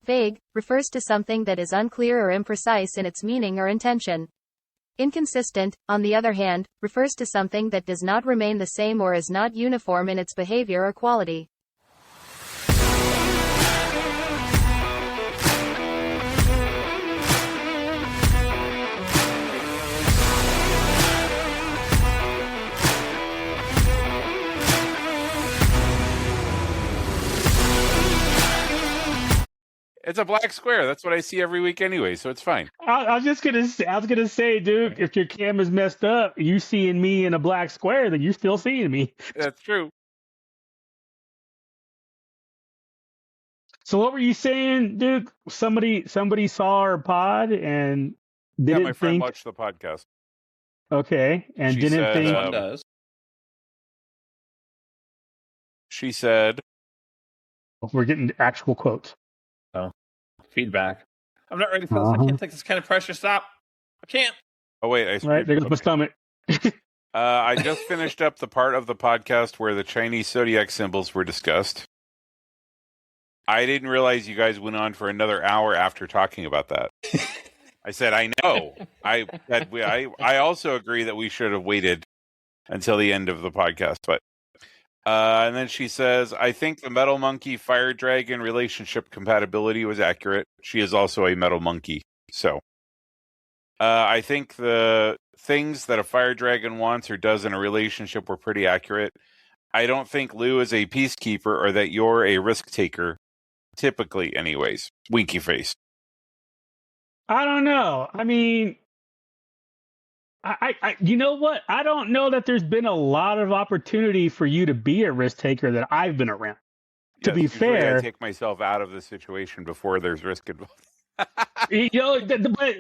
Vague refers to something that is unclear or imprecise in its meaning or intention. Inconsistent, on the other hand, refers to something that does not remain the same or is not uniform in its behavior or quality. It's a black square. That's what I see every week anyway, so it's fine. I was gonna say, dude, if your camera's messed up, you seeing me in a black square, then you're still seeing me. That's true. So what were you saying, Duke? Somebody saw our pod and didn't my friend think. watched the podcast. Okay, and She didn't said, think. One does. She said, We're getting actual quotes. Feedback. I'm not ready for this. I can't take this kind of pressure. Stop. I can't. "Oh wait, I Right, there goes my stomach. I just finished up the part of the podcast where the Chinese Zodiac symbols were discussed. I didn't realize you guys went on for another hour after talking about that." I said, "I know. I also agree that we should have waited until the end of the podcast." But and then she says, "I think the Metal Monkey Fire Dragon relationship compatibility was accurate. She is also a Metal Monkey, so I think the things that a Fire Dragon wants or does in a relationship were pretty accurate. I don't think Lou is a peacekeeper or that you're a risk taker, typically, anyways." Winky face. I don't know. I mean, I you know what? I don't know that there's been a lot of opportunity for you to be a risk taker that I've been around. To be Usually fair, I take myself out of the situation before there's risk involved.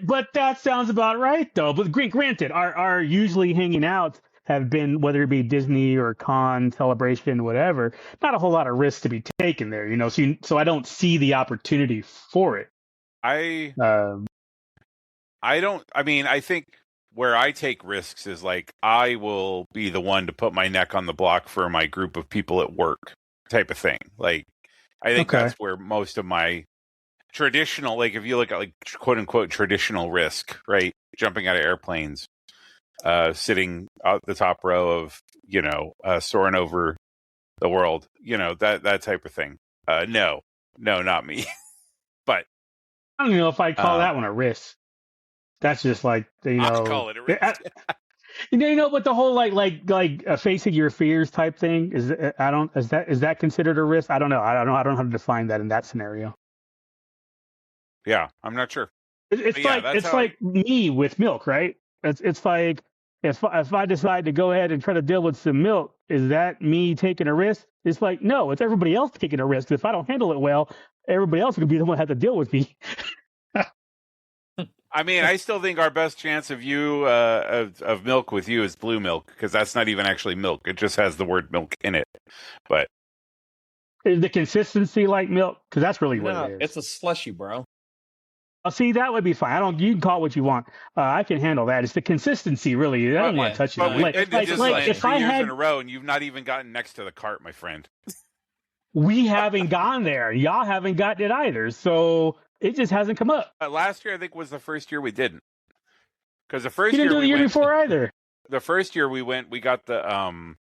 but that sounds about right though. But granted, our usually hanging out have been, whether it be Disney or con, Celebration, whatever, not a whole lot of risks to be taken there, you know. So I don't see the opportunity for it. I think where I take risks is like I will be the one to put my neck on the block for my group of people at work type of thing. Like I think that's where most of my traditional, like if you look at like quote unquote traditional risk, right? Jumping out of airplanes, sitting out the top row of, soaring over the world, that type of thing. No, not me. But I don't know if I'd call that one a risk. That's just like, I'll call it a risk. But the whole like facing your fears type thing is that considered a risk? I don't know. I don't know how to define that in that scenario. Yeah, I'm not sure. It's like me with milk, right? It's like if I decide to go ahead and try to deal with some milk, is that me taking a risk? It's like, no, it's everybody else taking a risk. If I don't handle it well, everybody else is going to be the one who has to deal with me. I mean, I still think our best chance of milk with you is blue milk, because that's not even actually milk. It just has the word milk in it. But is the consistency like milk? Because that's really what it is. It's a slushy, bro. See, that would be fine. You can call it what you want. I can handle that. It's the consistency, really. I don't want to touch it. But we've been just if 3 I years had in a row, and you've not even gotten next to the cart, my friend. We haven't gone there. Y'all haven't gotten it either. So it just hasn't come up. Last year, I think, was the first year we didn't. Because the first you didn't year do the year before either. The first year we went, we got the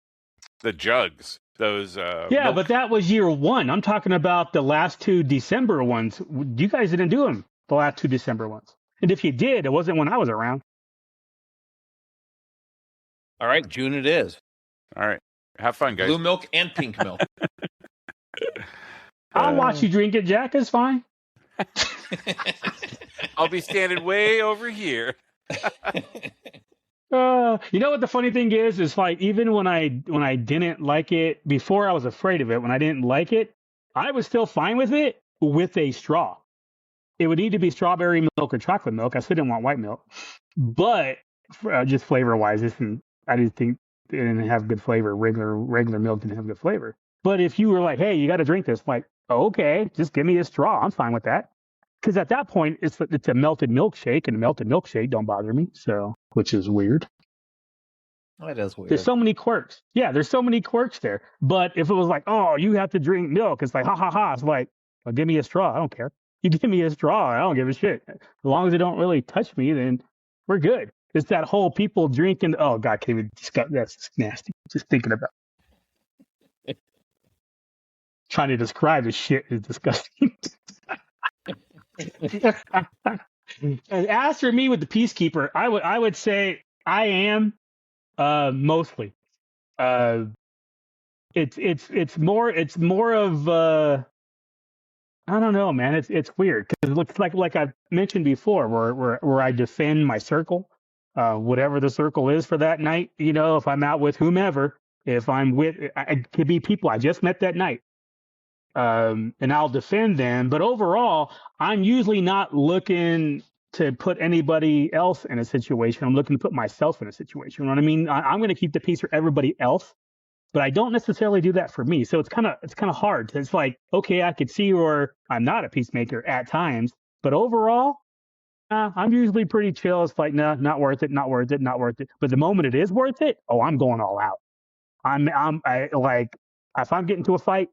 jugs. Those milk. But that was year one. I'm talking about the last 2 December ones. You guys didn't do them the last 2 December ones. And if you did, it wasn't when I was around. All right, June it is. All right. Have fun, guys. Blue milk and pink milk. I'll watch you drink it, Jack. It's fine. I'll be standing way over here. You know what the funny thing is like, even when I didn't like it before, I was afraid of it. When I didn't like it, I was still fine with it with a straw. It would need to be strawberry milk or chocolate milk. I still didn't want white milk, but just flavor wise, I didn't think it didn't have good flavor. Regular milk didn't have good flavor. But if you were like, hey, you got to drink this, like, okay, just give me a straw. I'm fine with that. Because at that point, it's a melted milkshake, and a melted milkshake don't bother me. So, which is weird. That is weird. There's so many quirks. Yeah, there's so many quirks there. But if it was like, oh, you have to drink milk, it's like, ha ha ha. It's like, well, give me a straw. I don't care. You give me a straw, I don't give a shit. As long as it don't really touch me, then we're good. It's that whole people drinking. Oh God, can't even discuss. That's nasty. Just thinking about trying to describe the shit is disgusting. And as for me with the Peacekeeper, I would say I am mostly. Uh, it's more of I don't know, man. It's weird because it looks like I mentioned before, where I defend my circle, whatever the circle is for that night. You know, if I'm out with whomever, if I'm with, it could be people I just met that night, and I'll defend them. But overall, I'm usually not looking to put anybody else in a situation. I'm looking to put myself in a situation. You know what I mean? I'm going to keep the peace for everybody else, but I don't necessarily do that for me. So it's kind of hard. It's like, okay, I could see where I'm not a peacemaker at times, but overall, I'm usually pretty chill. It's like, nah, not worth it, not worth it, not worth it. But the moment it is worth it, oh, I'm going all out. I like, if I'm getting to a fight,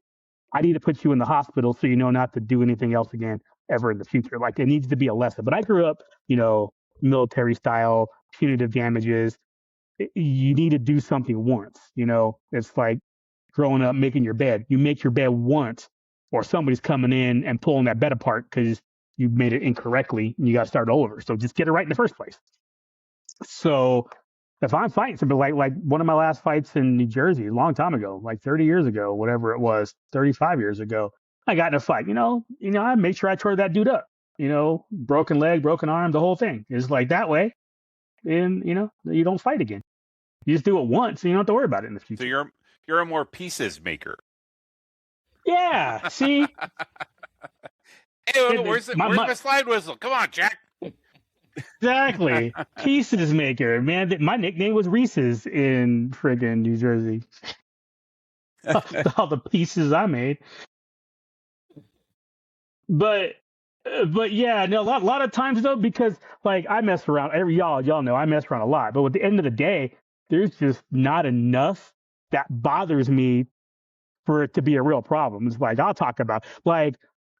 I need to put you in the hospital so you know not to do anything else again ever in the future. Like, it needs to be a lesson. But I grew up, military style, punitive damages. You need to do something once. It's like growing up making your bed. You make your bed once, or somebody's coming in and pulling that bed apart because you made it incorrectly and you got to start over. So just get it right in the first place. So if I'm fighting somebody, like one of my last fights in New Jersey a long time ago, like 30 years ago, whatever it was, 35 years ago, I got in a fight. I made sure I tore that dude up. Broken leg, broken arm, the whole thing. It's like that way, and you don't fight again. You just do it once, and you don't have to worry about it in the future. So you're a more pieces maker. Yeah. See. Hey, where's my slide whistle? Come on, Jack. Exactly. Pieces maker, man. My nickname was Reese's in friggin' New Jersey. All the pieces I made. But yeah, no, a lot of times though, because like I mess around. Y'all know I mess around a lot. But at the end of the day, there's just not enough that bothers me for it to be a real problem. It's like I'll talk about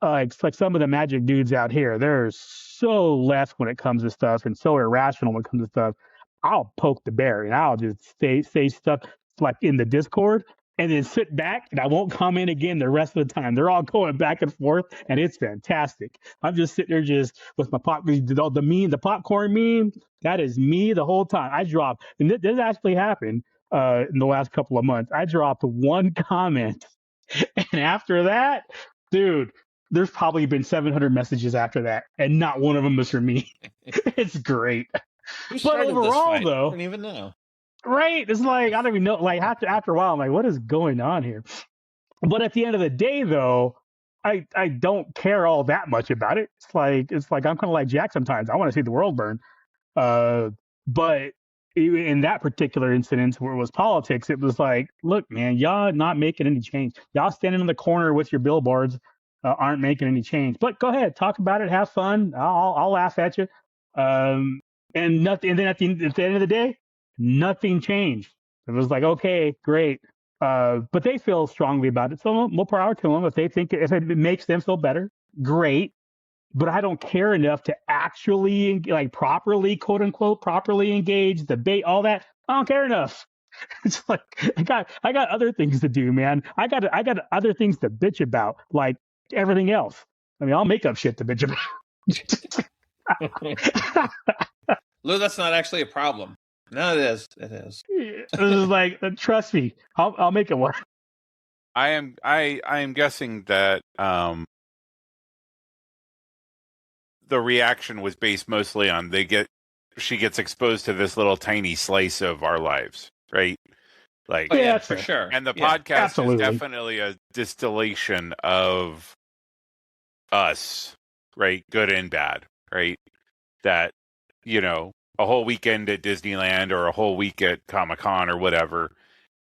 it's like some of the magic dudes out here. They're so left when it comes to stuff and so irrational when it comes to stuff. I'll poke the bear and I'll just say stuff like in the Discord and then sit back and I won't comment again the rest of the time. They're all going back and forth and it's fantastic. I'm just sitting there just with my the popcorn meme. That is me the whole time. I dropped, and this actually happened in the last couple of months. I dropped one comment and after that, dude, there's probably been 700 messages after that, and not one of them was for me. It's great. But overall, though, I don't even know. Right? It's like I don't even know. Like after a while, I'm like, what is going on here? But at the end of the day, though, I don't care all that much about it. It's like I'm kind of like Jack sometimes. I want to see the world burn. But in that particular incident where it was politics, it was like, look, man, y'all not making any change. Y'all standing in the corner with your billboards. Aren't making any change. But go ahead, talk about it, have fun. I'll laugh at you. And nothing. And then at the end of the day, nothing changed. It was like, okay, great. But they feel strongly about it, so more power to them. If if it makes them feel better, great. But I don't care enough to actually properly, quote unquote, properly engage, debate, all that. I don't care enough. It's like I got other things to do, man. I got other things to bitch about, like everything else. I mean, I'll make up shit to bitch about. Lou, that's not actually a problem. No, it is. It is. It was like, trust me, I'll make it work. I am guessing that the reaction was based mostly on she gets exposed to this little tiny slice of our lives, right? Like, yeah, for sure. And the podcast is definitely a distillation of us, right? Good and bad, right? That, a whole weekend at Disneyland or a whole week at Comic-Con or whatever.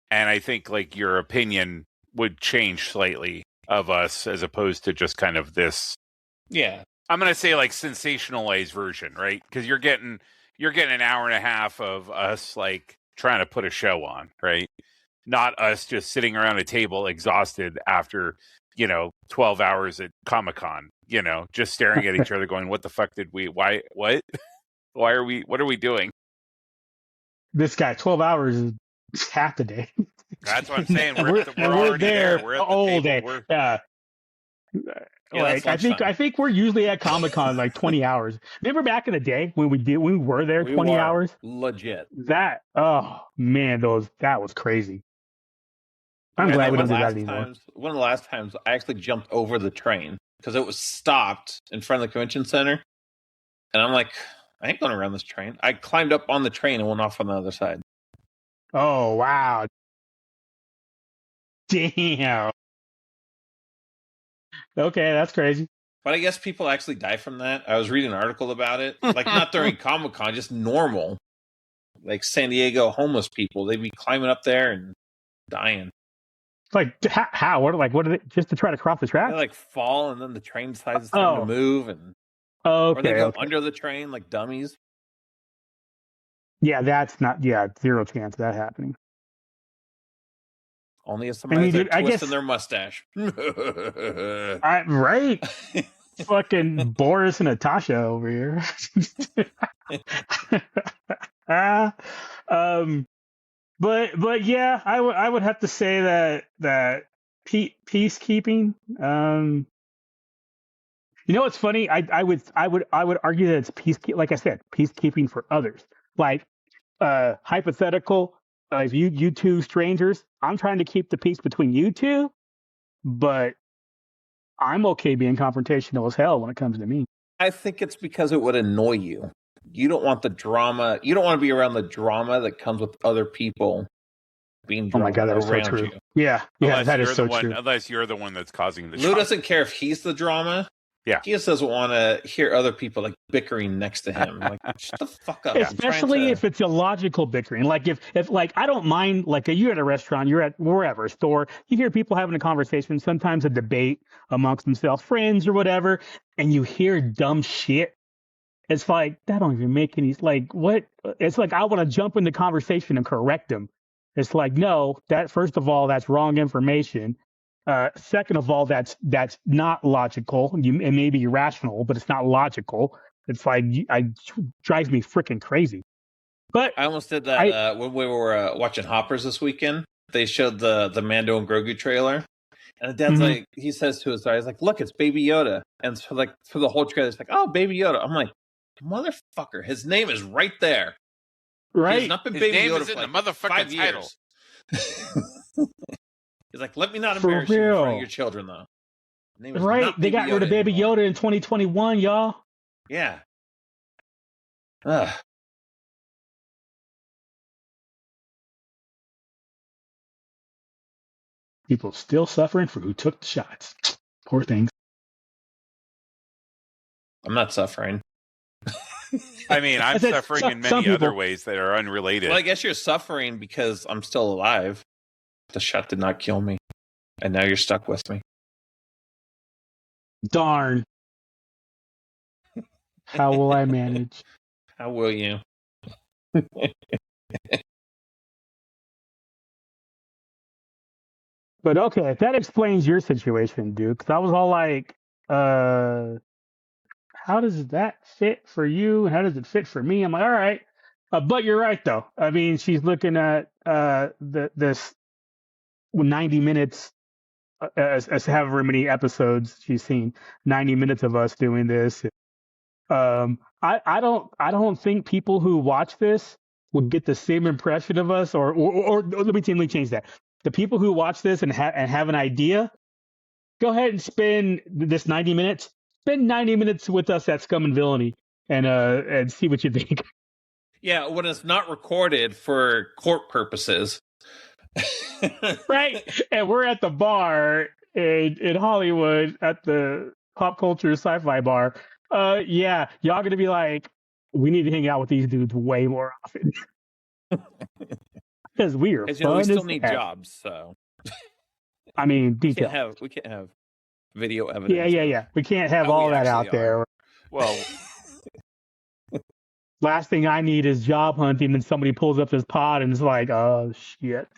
And I think your opinion would change slightly of us as opposed to just kind of this. Yeah. I'm going to say sensationalized version, right? Because you're getting an hour and a half of us trying to put a show on, right? Not us just sitting around a table exhausted after, 12 hours at Comic-Con. just staring at each other going, what the fuck did we, what are we doing? This guy, 12 hours is half the day. That's what I'm saying. We're we're already there. We're at the all table. day. Yeah. Like I think we're usually at Comic-Con like 20 hours. Remember back in the day when we were there 20 hours? Legit. That that was crazy. I'm glad we don't do that anymore. One of the last times I actually jumped over the train because it was stopped in front of the convention center. And I'm like, I ain't going around this train. I climbed up on the train and went off on the other side. Oh, wow. Damn. Okay, that's crazy. But I guess people actually die from that. I was reading an article about it. Like, not during Comic-Con, just normal. Like San Diego homeless people. They'd be climbing up there and dying. Like, how? What are they, just to try to cross the track? They, like, fall, and then the train decides it's time to move. Or they go under the train like dummies. Yeah, that's not... Yeah, zero chance of that happening. Only if somebody's twisting their mustache. Right? Fucking Boris and Natasha over here. But yeah, I would have to say that peacekeeping. What's funny? I would argue that it's like I said, peacekeeping for others. Like hypothetical. If you two strangers, I'm trying to keep the peace between you two, but I'm okay being confrontational as hell when it comes to me. I think it's because it would annoy you. You don't want the drama. You don't want to be around the drama that comes with other people being drama. Oh my God, that is so true. Yeah, that is so true. Unless you're the one that's causing the Lou doesn't care if he's the drama. Yeah. He just doesn't want to hear other people like bickering next to him. Like, shut the fuck up. Especially if it's illogical bickering. Like if like I don't mind, like you're at a restaurant, you're at wherever, store, you hear people having a conversation, sometimes a debate amongst themselves, friends or whatever, and you hear dumb shit. It's like, that don't even make any, like, what? It's like, I want to jump in the conversation and correct them. It's like, no, first of all, that's wrong information. Second of all, that's not logical. It may be irrational, but it's not logical. It's like, drives me freaking crazy. But I almost did that when we were watching Hoppers this weekend. They showed the Mando and Grogu trailer, and the dad's like, he says to his daughter, he's like, "Look, it's Baby Yoda." And so like for the whole trailer, it's like, "Oh, Baby Yoda." I'm like, motherfucker, his name is right there. Right, he's not been his Baby name Yoda is for in like the motherfucking 5 title. years. He's like, let me not embarrass you in front of your children, though. Name is right, they got rid of Baby Yoda in 2021, y'all. Yeah. People still suffering for who took the shots. Poor things. I'm not suffering. I mean, I'm suffering in many other ways that are unrelated. Well, I guess you're suffering because I'm still alive. The shot did not kill me. And now you're stuck with me. Darn. How will I manage? How will you? But okay, that explains your situation, dude. Because I was all like, how does that fit for you? How does it fit for me? I'm like, all right. But you're right, though. I mean, she's looking at this 90 minutes, as however many episodes she's seen, 90 minutes of us doing this. I don't think people who watch this would get the same impression of us, or let me change that. The people who watch this and have an idea, go ahead and spend this 90 minutes. Spend 90 minutes with us at Scum and Villainy and see what you think. Yeah, when it's not recorded for court purposes. Right. And we're at the bar in Hollywood at the Pop Culture Sci-Fi Bar. Yeah, y'all gonna be like, we need to hang out with these dudes way more often. Because we are fun. We still need jobs, so. I mean, detail. We can't have video evidence. Yeah. We can't have all that out there. Well, last thing I need is job hunting, and somebody pulls up this pod and is like, "Oh shit."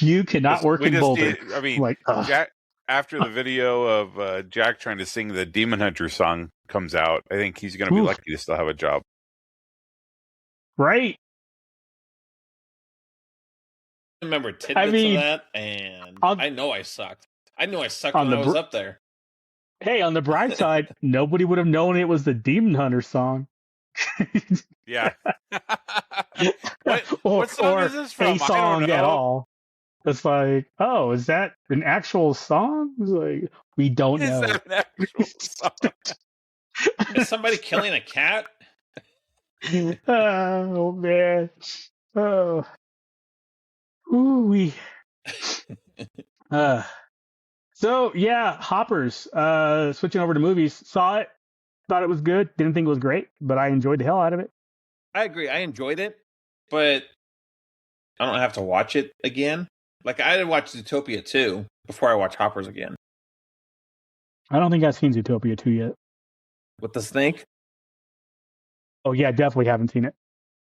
You cannot work in Boulder. Jack after the video of Jack trying to sing the Demon Hunter song comes out, I think he's going to be lucky to still have a job. Right? I remember tidbits of that, and I know I sucked. I knew I sucked when I was up there. Hey, on the bright side, nobody would have known it was the Demon Hunter song. Yeah. what song is this from? A song at all. It's like, oh, is that an actual song? It's like, we don't know. Is that an actual song? Is somebody killing a cat? Oh, man. Oh. Ooh-wee. So, yeah, Hoppers. Switching over to movies. Saw it. Thought it was good. Didn't think it was great, but I enjoyed the hell out of it. I agree. I enjoyed it, but I don't have to watch it again. Like, I did watch Zootopia 2 before I watch Hoppers again. I don't think I've seen Zootopia 2 yet. With the snake? Oh, yeah, definitely haven't seen it.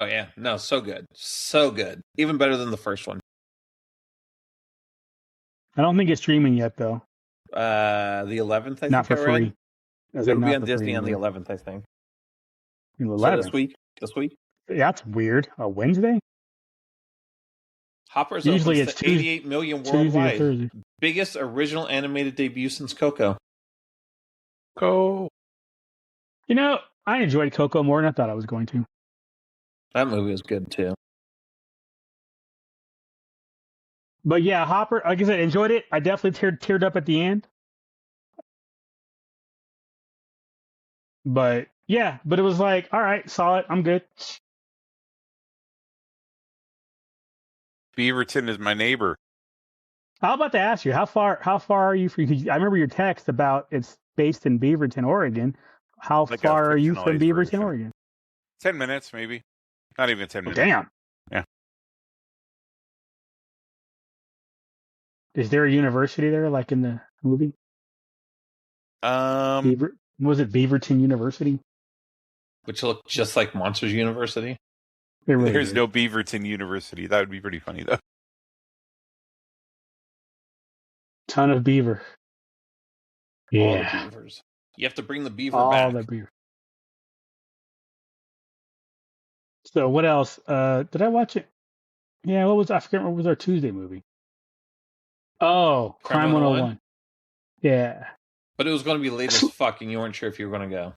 Oh, yeah. No, so good. So good. Even better than the first one. I don't think it's streaming yet, though. The 11th, I not think. For free. It'll be on Disney on the 11th, I think. The 11th? So this week? Yeah, that's weird. A Wednesday? Hoppers usually opens it's to 88 million worldwide. Tuesday. Biggest original animated debut since Coco. Go. You know, I enjoyed Coco more than I thought I was going to. That movie was good, too. But yeah, Hopper, like I said, enjoyed it. I definitely teared up at the end. But yeah, but it was like, all right, saw it. I'm good. Beaverton is my neighbor. How about to ask you, how far are you from? I remember your text about it's based in Beaverton, Oregon. How Like far are you from Beaverton, version. Oregon? 10 minutes, maybe. Not even 10 minutes. Damn. Yeah. Is there a university there, like in the movie? Was it Beaverton University? Which looked just like Monsters University. Really There's no Beaverton University. That would be pretty funny, though. Ton of beaver. All Yeah. the beavers. You have to bring the beaver All back. the beaver. So what else? Did I watch it? Yeah, I forget what was our Tuesday movie. Oh, Crime 101. Yeah. But it was going to be late as fuck, and you weren't sure if you were going to go.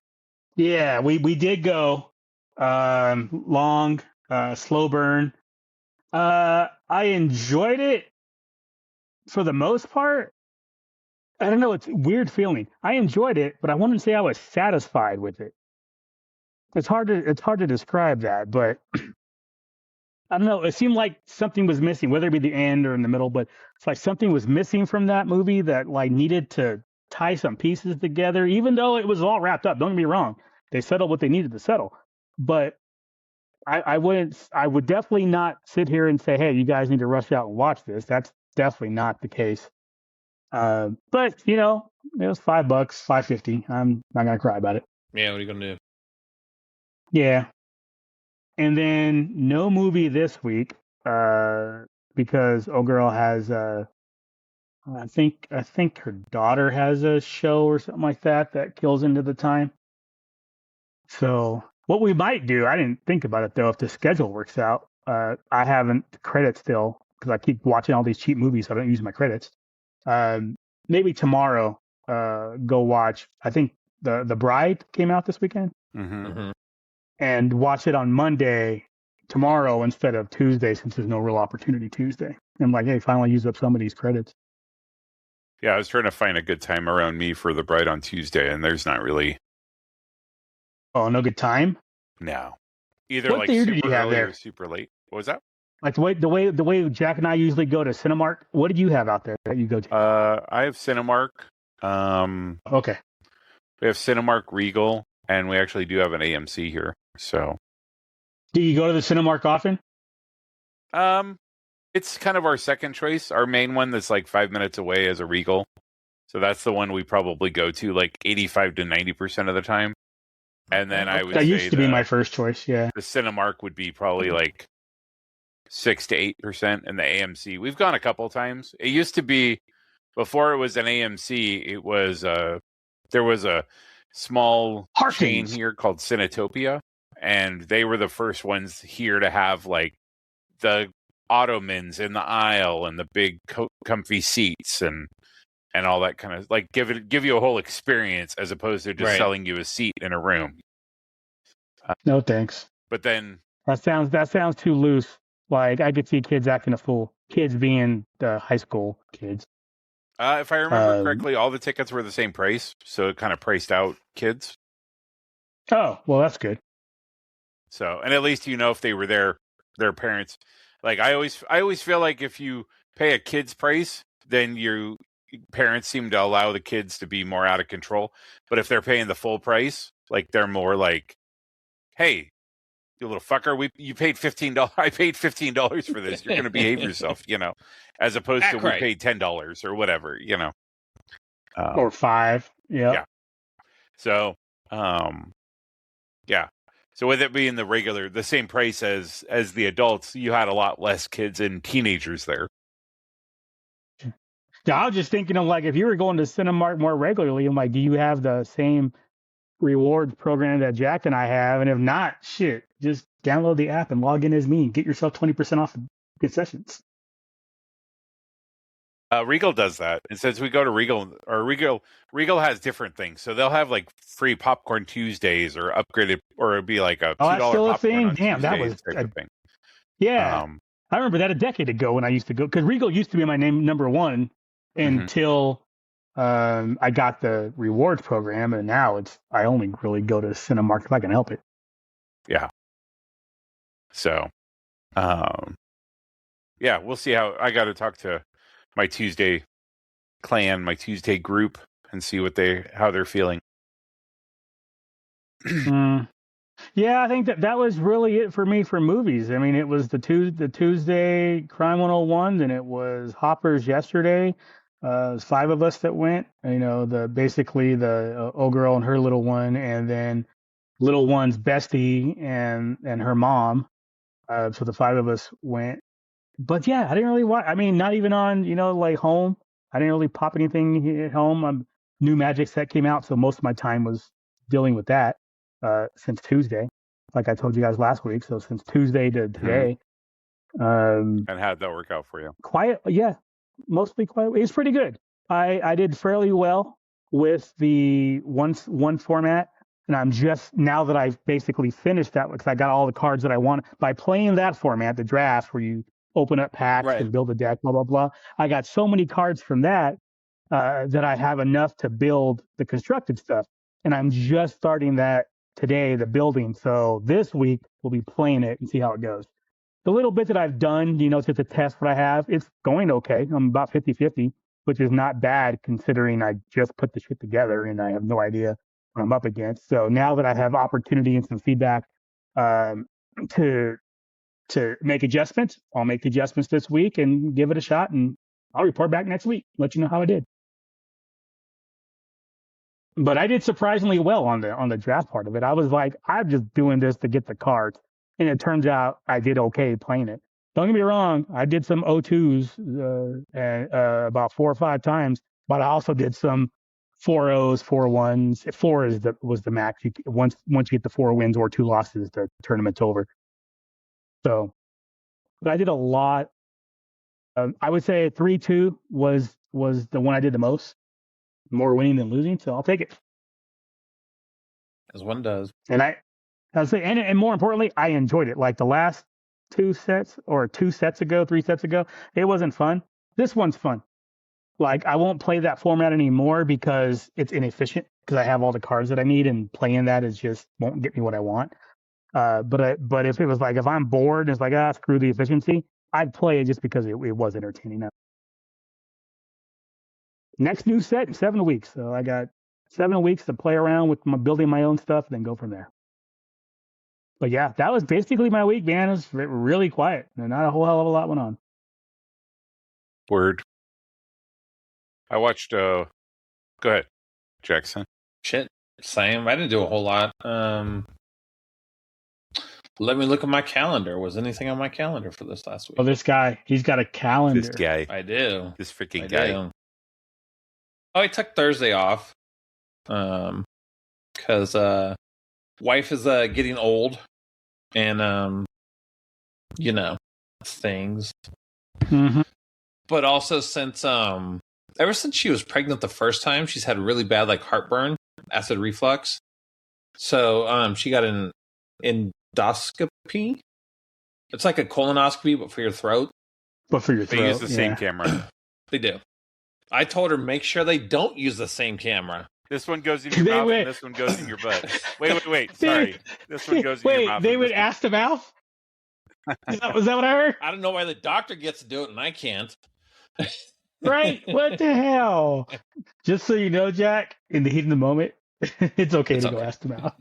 Yeah, we did go. Long, slow burn. I enjoyed it for the most part. I don't know. It's a weird feeling. I enjoyed it, but I wouldn't say I was satisfied with it. It's hard to describe that, but I don't know. It seemed like something was missing, whether it be the end or in the middle. But it's like something was missing from that movie that like needed to tie some pieces together. Even though it was all wrapped up, don't get me wrong, they settled what they needed to settle. But I would definitely not sit here and say, hey, you guys need to rush out and watch this. That's definitely not the case. But you know, it was $5, $5.50. I'm not gonna cry about it. Yeah, what are you gonna do? Yeah. And then no movie this week, because old girl has I think her daughter has a show or something like that kills into the time. So what we might do, I didn't think about it though, if the schedule works out. I haven't credits still because I keep watching all these cheap movies, so I don't use my credits. Maybe tomorrow, go watch. I think the Bride came out this weekend. Mm-hmm. Mm-hmm. And watch it on Monday, tomorrow, instead of Tuesday, since there's no real opportunity Tuesday. I'm like, hey, finally use up some of these credits. Yeah, I was trying to find a good time around me for the Bride on Tuesday, and there's not really. Oh, no good time? No. Either What like theater do super you have early there? or super late. What was that? Like the way Jack and I usually go to Cinemark. What did you have out there that you go to? I have Cinemark. Okay. We have Cinemark Regal, and we actually do have an AMC here. So, Do you go to the Cinemark often? it's kind of our second choice. Our main one that's like 5 minutes away is a Regal. So that's the one we probably go to like 85 to 90% of the time. And then I would That say used to be my first choice. Yeah. the Cinemark would be probably like 6 to 8%, and the AMC we've gone a couple times. It used to be Before it was an AMC, it was there was a small chain Harkins. here called Cinetopia, and they were the first ones here to have like the ottomans in the aisle and the big comfy seats and all that kind of like give you a whole experience as opposed to just selling you a seat in a room. No thanks. But then that sounds too loose. Like I could see kids acting a fool. Kids being the high school kids. If I remember correctly, all the tickets were the same price, so it kind of priced out kids. Oh, well, that's good. So, and at least you know if they were their parents. Like I always feel like if you pay a kid's price, then your parents seem to allow the kids to be more out of control. But if they're paying the full price, like they're more like, "Hey, you little fucker, you paid $15. I paid $15 for this. You're going to behave yourself," as opposed to we paid $10 or whatever, or $5. Yeah. So, yeah. So with it being the same price as the adults, you had a lot less kids and teenagers there. Yeah, I was just thinking of like if you were going to Cinemark more regularly, I'm like, do you have the same rewards program that Jack and I have? And if not, shit, just download the app and log in as me and get yourself 20% off concessions. Regal does that. And since we go to Regal has different things. So they'll have like free popcorn Tuesdays or upgraded, or it'd be like a $2 that's still a popcorn thing. on Damn, that was Tuesdays type of thing. Yeah. I remember that a decade ago when I used to go, because Regal used to be my number one until I got the rewards program, and now I only really go to Cinemark if I can help it. Yeah. So, yeah, we'll see how. I got to talk to my Tuesday clan, my Tuesday group, and see how they're feeling. Yeah, I think that was really it for me for movies. I mean, it was the Tuesday Crime 101, and it was Hoppers yesterday. It was 5 of us that went. Basically the old girl and her little one, and then little one's bestie and her mom. So the 5 of us went. But yeah, I didn't really watch. I mean, not even on like home. I didn't really pop anything at home. New Magic set came out, so most of my time was dealing with that. Since Tuesday, like I told you guys last week. So since Tuesday to today. And how'd that work out for you? Quiet, yeah, mostly quiet. It's pretty good. I did fairly well with the one format, and I'm just now that I've basically finished that because I got all the cards that I want by playing that format, the draft where you open up packs and build a deck, blah blah blah. I got so many cards from that that I have enough to build the constructed stuff, and I'm just starting that today, the building. So this week we'll be playing it and see how it goes. The little bit that I've done, to test what I have, it's going okay. I'm about 50-50, which is not bad considering I just put the shit together and I have no idea what I'm up against. So now that I have opportunity and some feedback to make adjustments, I'll make the adjustments this week and give it a shot, and I'll report back next week, let you know how I did. But I did surprisingly well on the draft part of it. I was like, I'm just doing this to get the cards. And it turns out I did okay playing it. Don't get me wrong. I did some O2s about 4 or 5 times, but I also did some 4-0s, 4-1s. 4 was the max. Once you get the 4 wins or 2 losses, the tournament's over. So, but I did a lot. I would say 3-2 was the one I did the most. More winning than losing, so I'll take it. As one does. And I'll say, and more importantly, I enjoyed it. Like the last 3 sets ago, it wasn't fun. This one's fun. Like I won't play that format anymore because it's inefficient because I have all the cards that I need, and playing that won't get me what I want. But if it was like if I'm bored and it's like screw the efficiency, I'd play it just because it was entertaining. Next new set in 7 weeks. So I got 7 weeks to play around with building my own stuff, then go from there. But yeah, that was basically my week, man. It was really quiet. And not a whole hell of a lot went on. Word. I watched, go ahead, Jackson. Shit, same. I didn't do a whole lot. Let me look at my calendar. Was anything on my calendar for this last week? Oh, this guy, he's got a calendar. This guy. I do. This freaking guy. Oh, I took Thursday off. Because wife is getting old, and things. Mm-hmm. But also since ever since she was pregnant the first time, she's had really bad like heartburn, acid reflux. So she got an endoscopy. It's like a colonoscopy, but for your throat. But for your throat, They use the same camera. They do. I told her make sure they don't use the same camera. This one goes in your mouth, and this one goes in your butt. Wait. Sorry. This one goes in your mouth. They would ask the mouth? Was that what I heard? I don't know why the doctor gets to do it and I can't. Right? What the hell? Just so you know, Jack, in the heat of the moment, it's okay to go ask the mouth.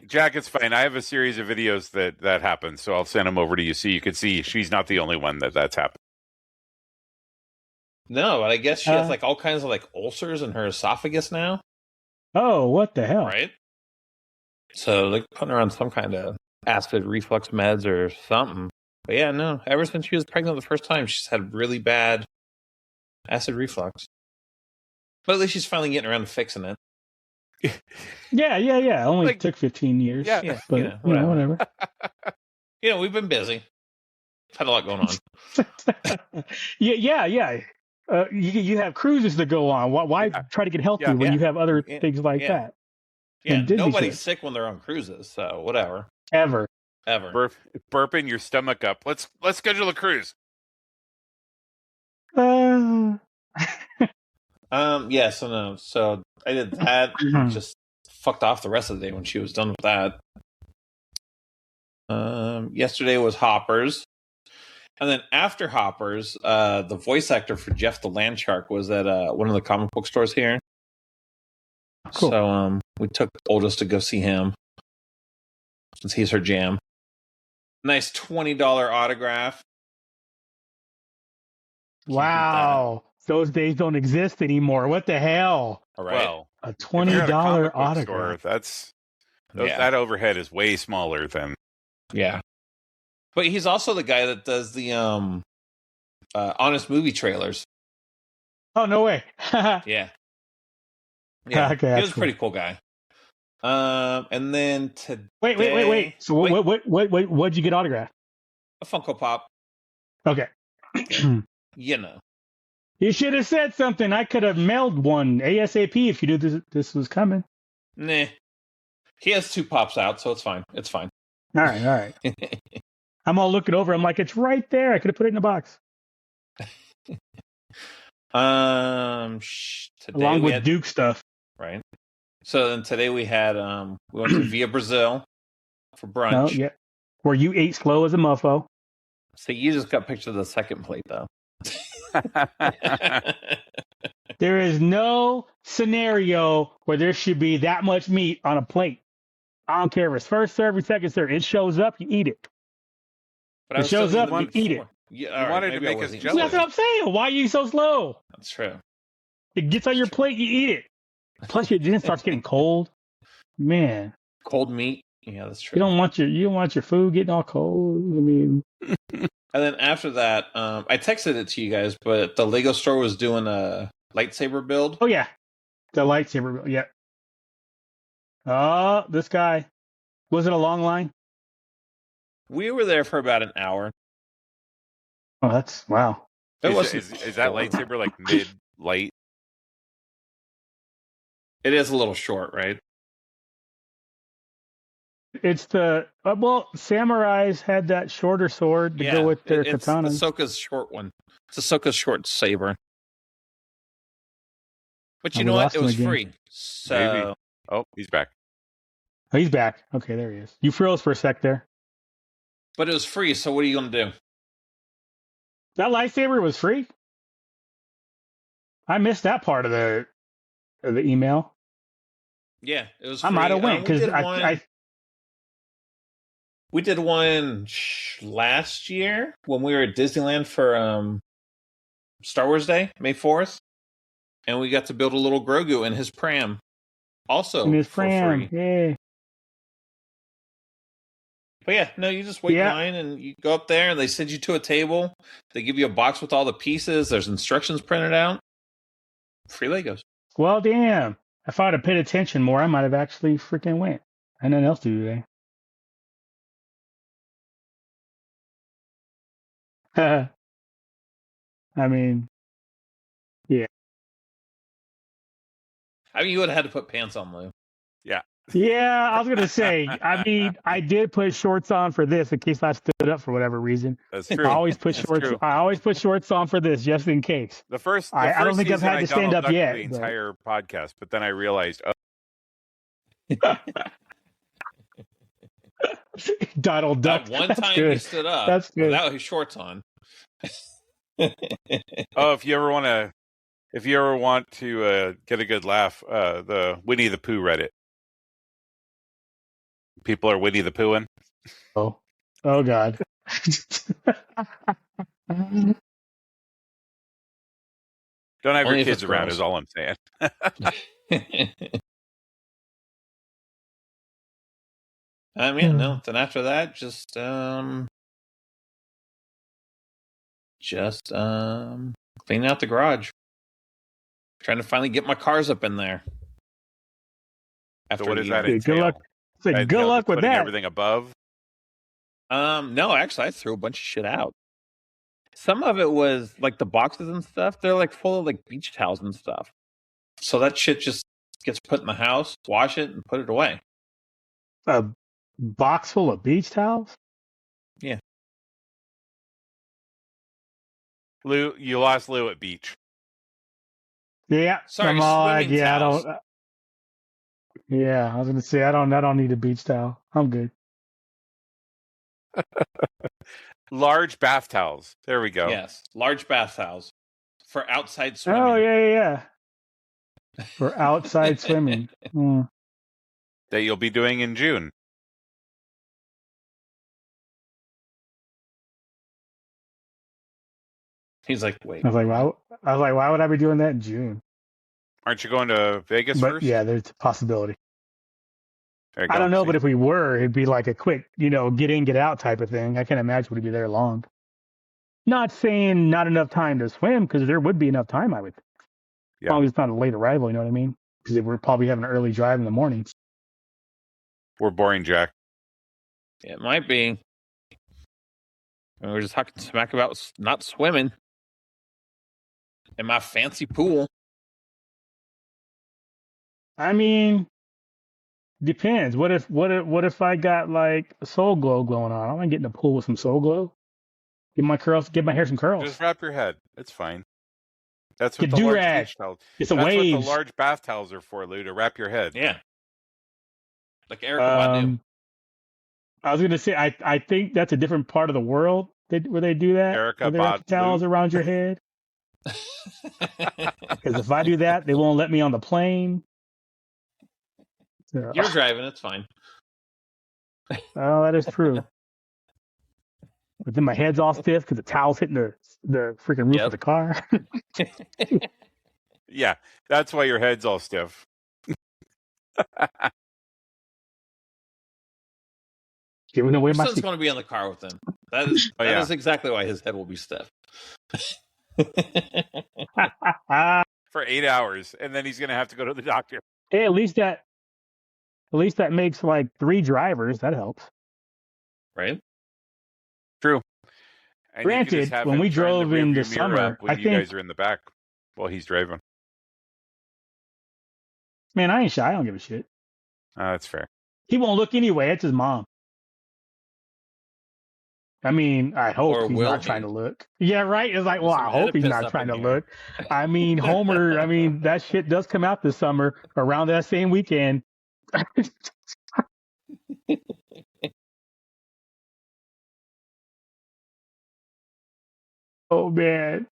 Jack, it's fine. I have a series of videos that happen, so I'll send them over to you so you can see she's not the only one that's happened. No, but I guess she has like all kinds of like ulcers in her esophagus now. Oh, what the hell? Right? So they're putting her on some kind of acid reflux meds or something. But yeah, no. Ever since she was pregnant the first time, she's had really bad acid reflux. But at least she's finally getting around to fixing it. Yeah. Only took 15 years. Yeah, but whatever. We've been busy. Had a lot going on. Yeah. You have cruises to go on. Why try to get healthy when you have other things like that? Yeah, nobody's sick when they're on cruises, so whatever. Ever. Burping your stomach up. Let's schedule a cruise. So I did that. Just fucked off the rest of the day when she was done with that. Yesterday was Hoppers. And then after Hoppers, the voice actor for Jeff the Land Shark was at one of the comic book stores here. Cool. So we took oldest to go see him since he's her jam. Nice $20 autograph. Wow. Those days don't exist anymore. What the hell? All right. Well, a $20 autograph. Store, that overhead is way smaller than. Yeah. But he's also the guy that does the Honest Movie trailers. Oh, no way. Yeah. Okay, he was a pretty cool guy. And then today... Wait. So what'd you get autographed? A Funko Pop. Okay. You should have said something. I could have mailed one ASAP if you knew this was coming. Nah. He has 2 pops out, so it's fine. It's fine. All right. I'm all looking over. I'm like, it's right there. I could have put it in a box. Today along with Duke stuff. Right. So then today we had we went to Via Brazil for brunch. Oh, yeah. Where you ate slow as a muffo. So you just got picture of the second plate though. There is no scenario where there should be that much meat on a plate. I don't care if it's first serve or second serve. It shows up, you eat it. But it shows up, you eat it. Yeah, you wanted to make us jealous. That's what I'm saying. Why are you so slow? That's true. It gets on your plate, you eat it. Plus, your dinner starts getting cold. Man, cold meat. Yeah, that's true. You don't want your food getting all cold. I mean, and then after that, I texted it to you guys, but the Lego store was doing a lightsaber build. Oh yeah, the lightsaber build. Yeah. Oh, this guy. Was it a long line? We were there for about an hour. Oh, that's wow. Is that lightsaber like mid-light? It is a little short, right? It's samurais had that shorter sword to go with their katanas. It's Ahsoka's short one. It's Ahsoka's short saber. But you know what? It was free. So... Maybe. Oh, he's back. Oh, he's back. Okay, there he is. You froze for a sec there. But it was free, so what are you going to do? That lightsaber was free? I missed that part of the email. Yeah, it was free. I might have went because we did one last year when we were at Disneyland for Star Wars Day, May 4th. And we got to build a little Grogu in his pram. Also in his pram. Free. Yeah. But yeah, no, you just wait in line and you go up there and they send you to a table. They give you a box with all the pieces. There's instructions printed out. Free Legos. Well, damn. If I'd have paid attention more, I might have actually freaking went. I had nothing else to do today. I mean, yeah. I mean, you would have had to put pants on, Lou. Yeah. Yeah, I was going to say, I mean, I did put shorts on for this in case I stood up for whatever reason. That's true. I always put That's shorts. true. I always put shorts on for this just in case. I don't think I've season, had to stand Donald up Ducked yet, the but- entire podcast, but then I realized, Donald Duck. That one That's time good. he stood up That's good. without his shorts on. if you ever want to get a good laugh, the Winnie the Pooh Reddit. People are Winnie the Poohing. Oh God. Don't have Only your if kids it's around gross. is all I'm saying. No. Then after that, just cleaning out the garage. Trying to finally get my cars up in there. So what does that Dude, good entail? luck. Say, good Entail luck just with putting that. everything above. No, actually, I threw a bunch of shit out. Some of it was like the boxes and stuff. They're like full of like beach towels and stuff. So that shit just gets put in the house, wash it, and put it away. A box full of beach towels? Lou, you lost Lou at beach. Yeah. Sorry, I'm all like, swimming yeah, towels. I don't. Yeah, I was gonna say I don't need a beach towel. I'm good. Large bath towels. There we go. Yes, large bath towels for outside swimming. Oh yeah. For outside swimming. Mm. That you'll be doing in June. He's like, wait. I was like, why would I be doing that in June? Aren't you going to Vegas But first? yeah, there's a possibility. There you go. I don't know, See? but if we were, it'd be like a quick, get in, get out type of thing. I can't imagine we'd be there long. Not saying not enough time to swim, because there would be enough time, I would think. Yeah. As long as it's not a late arrival, you know what I mean? Because we're probably having an early drive in the morning. We're boring, Jack. It might be. And we're just talking smack about not swimming in my fancy pool. I mean, depends. What if I got like a soul glow going on? I want to get in the pool with some soul glow. Get my hair some curls. Just wrap your head. It's fine. That's what Get the large do-rag. beach towels. It's a That's waves. what the large bath towels are for, Lou, to wrap your head. Yeah. Like Erica Badu. I was gonna say I think that's a different part of the world where they do that. Erica where they wrap the towels Badu. around your head. Because if I do that, they won't let me on the plane. So, You're driving, it's fine. oh, that is true. But then my head's all stiff because the towel's hitting the freaking roof of the car. Yeah, that's why your head's all stiff. Giving away Your my son's secret. going to be in the car with him. That is yeah. is exactly why his head will be stiff. For 8 hours, and then he's going to have to go to the doctor. Hey, at least that makes like 3 drivers. That helps. Right? True. And you can just Granted, have when him we turn the drove in the rearview mirror summer, up when I you think, guys are in the back while he's driving. man, I ain't shy. I don't give a shit. That's fair. He won't look anyway. It's his mom. I mean, I hope Or he's will not he? trying to look. Yeah, right. It's like, well, Some I hope he's Oedipus not up trying to in here. look. I mean, Homer. I mean, that shit does come out this summer around that same weekend. Oh man,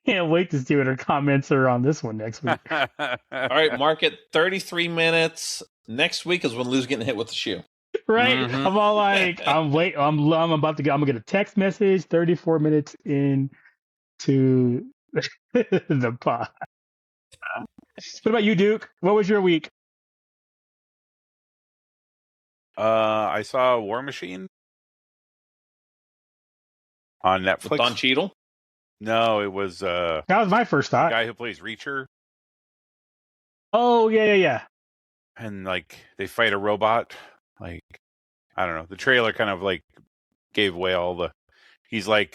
can't wait to see what her comments are on this one next week. All right, mark it 33 minutes. Next week is when Lou's getting hit with the shoe. Right? Mhm. I'm all like, I'm about to get a text message 34 minutes into the pod. What about you, Duke? What was your week? I saw War Machine on Netflix. With Don Cheadle. No, it was That was my first the thought. guy who plays Reacher, Oh, yeah. and like they fight a robot. Like I don't know. The trailer kind of like gave away all the. He's like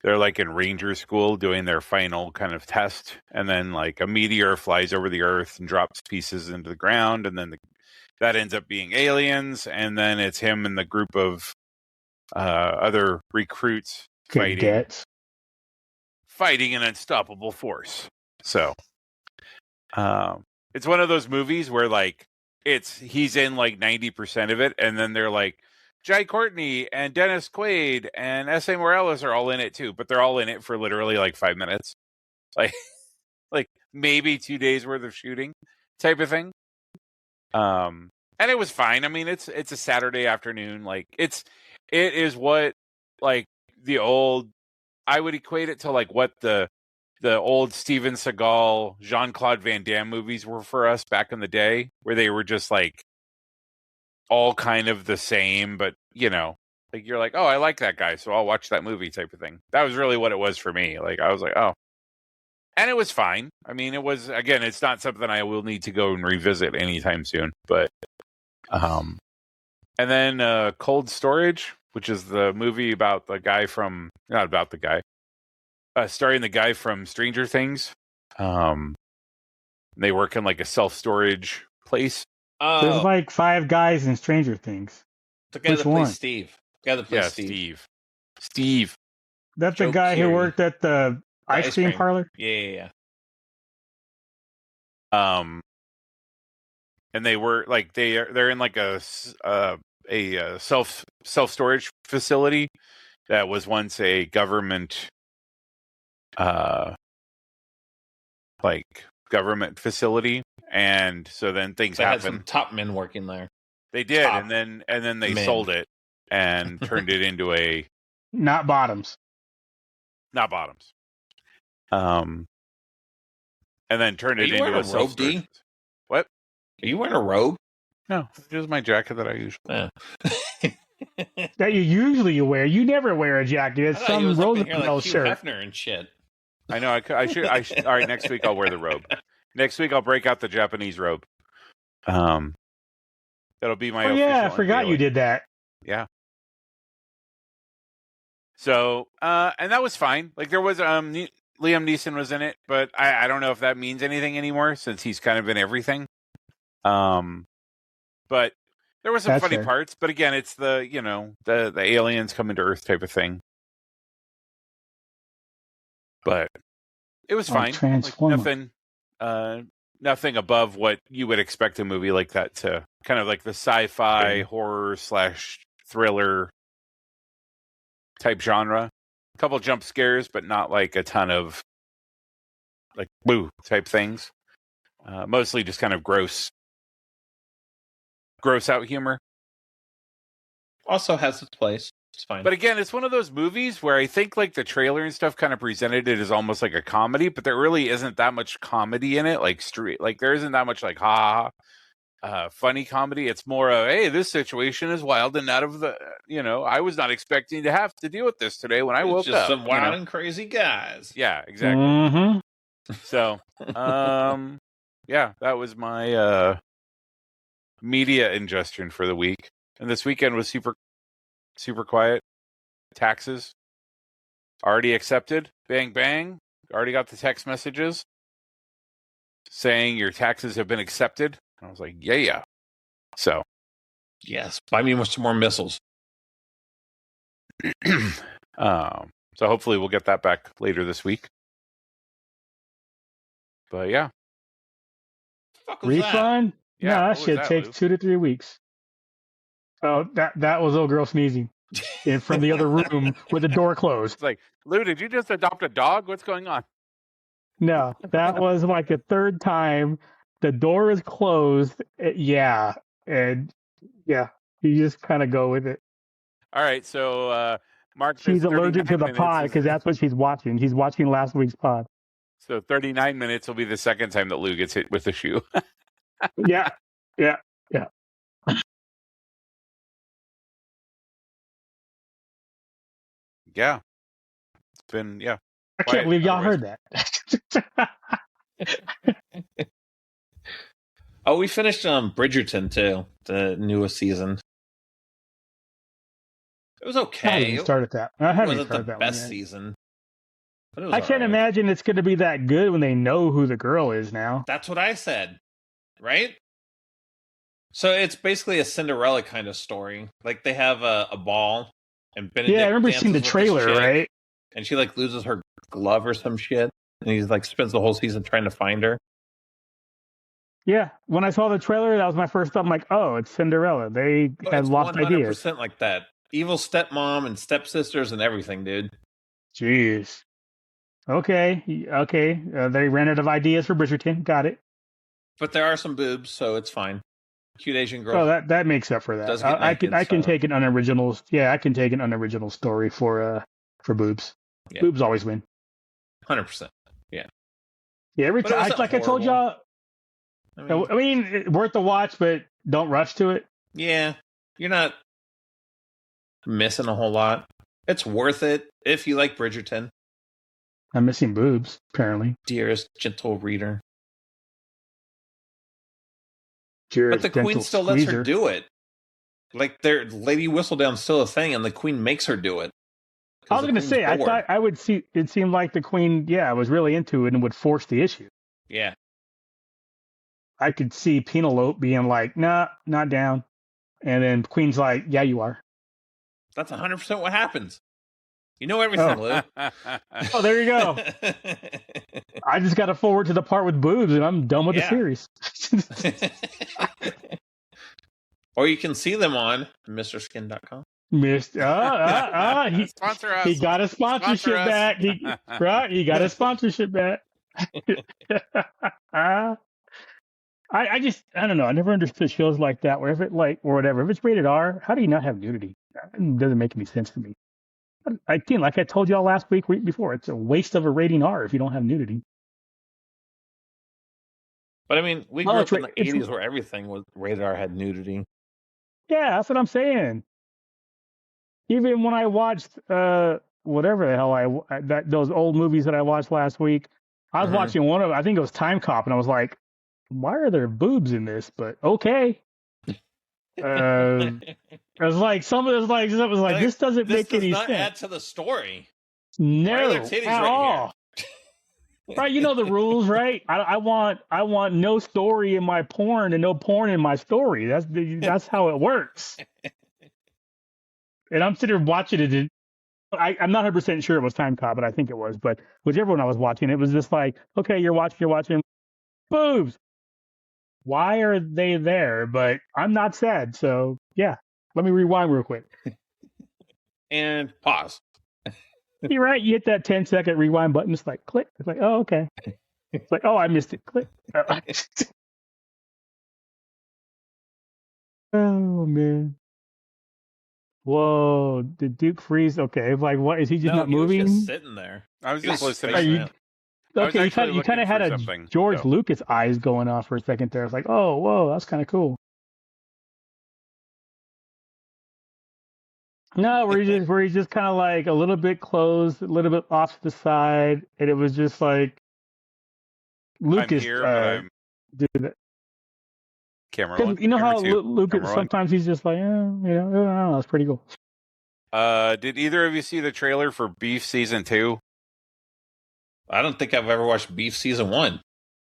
they're like in ranger school doing their final kind of test, and then like a meteor flies over the earth and drops pieces into the ground, and then that ends up being aliens, and then it's him and the group of other recruits Cadets. fighting an unstoppable force. So it's one of those movies where like he's in like 90% of it, and then they're like Jai Courtney and Dennis Quaid and S.A. Morales are all in it too, but they're all in it for literally like 5 minutes. Like like maybe 2 days worth of shooting type of thing. And it was fine. I mean, it's a Saturday afternoon. Like it is what like the old, I would equate it to like what the old Steven Seagal, Jean-Claude Van Damme movies were for us back in the day, where they were just like all kind of the same, but you know, like you're like, oh, I like that guy, so I'll watch that movie type of thing. That was really what it was for me. Like I was like, oh, and it was fine. I mean, it was, again, it's not something I will need to go and revisit anytime soon, but and then Cold Storage, which is the movie about the guy from, not about the guy, starring the guy from Stranger Things. They work in like a self-storage place. There's like 5 guys in Stranger Things. The guy Which that plays one? Steve. The guy that plays Steve. That's the Joe guy who Keery. worked at the ice cream parlor. Yeah. And they were like they're in like a self-storage facility that was once a government like government facility, and so then things They had happened. some top men working there. They did, top and then they men. sold it and turned it into a Not bottoms. not bottoms. And then turned Are it you into wearing a a robe, self-storage. D? What? Are you wearing a robe? No, it's just my jacket that I usually. Yeah. That you wear. You never wear a jacket. I It's thought he some was up in here Roosevelt like Hugh shirt. Hefner and shit. I know. I should. All right. Next week I'll wear the robe. Next week I'll break out the Japanese robe. That'll be my. Oh yeah, I official forgot you unveiling. did that. Yeah. So, and that was fine. Like there was Liam Neeson was in it, but I don't know if that means anything anymore since he's kind of in everything. But there were some That's funny fair. parts. But again, it's the the aliens coming to Earth type of thing. But it was fine. Like Transformer. nothing above what you would expect a movie like that to kind of like the sci-fi horror / thriller type genre. A couple jump scares, but not like a ton of like boo type things. Mostly just kind of gross out humor. Also has its place. It's fine. But again, it's one of those movies where I think like the trailer and stuff kind of presented it as almost like a comedy, but there really isn't that much comedy in it. Like there isn't that much like funny comedy. It's more of, hey, this situation is wild and out of the, I was not expecting to have to deal with this today when I woke just up. some wild and crazy guys. Yeah, exactly. Mm-hmm. So, yeah, that was my media ingestion for the week. And this weekend was super, super quiet. Taxes already accepted. Bang, bang. Already got the text messages saying your taxes have been accepted. I was like, yeah. So, yes, buy me some more missiles. so hopefully we'll get that back later this week. But yeah. Fuck was Refund? Yeah, No, what that was shit that, takes Lou? 2 to 3 weeks. Oh, that was little girl sneezing from the other room with the door closed. It's like, Lou, did you just adopt a dog? What's going on? No, that was like a 3rd time. The door is closed. Yeah. And yeah, you just kind of go with it. All right, so Mark, She's this allergic to 39 the pod minutes because that's what she's watching. She's watching last week's pod. So 39 minutes will be the second time that Lou gets hit with a shoe. Yeah. Yeah. been I can't believe y'all heard that. Oh, we finished Bridgerton too, the newest season. It was okay. I haven't even started that. I It haven't wasn't started the that best one yet. season. But it was I can't alright. imagine it's going to be that good when they know who the girl is now. That's what I said, right? So it's basically a Cinderella kind of story. Like they have a ball, and Benedict Yeah, I remember seeing the dances with this trailer, chick, right? and she like loses her glove or some shit, and he like spends the whole season trying to find her. Yeah, when I saw the trailer, that was my first thought. I'm like, oh, it's Cinderella. They Oh, had it's lost 100% ideas. like that. Evil stepmom and stepsisters and everything, dude. Jeez. Okay. They ran out of ideas for Bridgerton. Got it. But there are some boobs, so it's fine. Cute Asian girl. Oh, that makes up for that. Does get I can naked, so- take an unoriginal. Yeah, I can take an unoriginal story for boobs. Yeah. Boobs always win. 100%. Yeah, every But it time, wasn't like I told horrible. y'all, I mean, worth the watch, but don't rush to it. Yeah, you're not missing a whole lot. It's worth it if you like Bridgerton, I'm missing boobs, apparently. dearest gentle reader. Jared's But the queen dental still lets her squeezer. do it. Like, their Lady Whistledown's still a thing, and the queen makes her do it. I was going to say, I thought I would see. It seemed like the queen, was really into it and would force the issue. Yeah. I could see Penelope being like, "Nah, not down," and then Queen's like, "Yeah, you are." That's 100% what happens. You know everything, Lou. Oh, there you go. I just got to forward to the part with boobs, and I'm done with the Yeah. series. Or you can see them on MrSkin.com. Missed. Sponsor us. He got a sponsorship Sponsor us. back. He got a sponsorship back. I don't know. I never understood shows like that where if it's rated R, how do you not have nudity? It doesn't make any sense to me. Like I told y'all last week before, it's a waste of a rating R if you don't have nudity. But I mean, we grew it's up in the it's- 80s where everything was rated R had nudity. Yeah, that's what I'm saying. Even when I watched whatever the hell those old movies that I watched last week, I was Mhm. watching one of, I think it was Time Cop, and I was like, why are there boobs in this? But okay. It was like some of it was like this doesn't This make does any not sense. add to the story. No, Why are there titties at right all. Right, you know the rules, right? I want no story in my porn and no porn in my story. That's how it works. And I'm sitting here watching it. And I'm not 100% sure it was Time Cop, but I think it was. But whichever one I was watching, it was just like, okay, you're watching boobs. Why are they there? But I'm not sad, so yeah. Let me rewind real quick. And pause. You're right. You hit that 10-second rewind button. It's like click. It's like, oh, okay. It's like, oh, I missed it. Click. Oh man. Whoa! Did Duke freeze? Okay, like what? Is he just not he was moving? just sitting there. I was He just was listening. Are you- spacing out. I was Okay, actually you kind of looking had for a something, George so. Lucas eyes going off for a second there. It's like, oh, whoa, that's kind of cool. No, where he's just kind of like a little bit closed, a little bit off to the side, and it was just like Lucas. I'm here, but I'm did that. camera 'Cause one. you know how camera two, Lucas camera one. sometimes he's just like, I don't know, that's pretty cool. Did either of you see the trailer for Beef Season 2? I don't think I've ever watched Beef Season 1.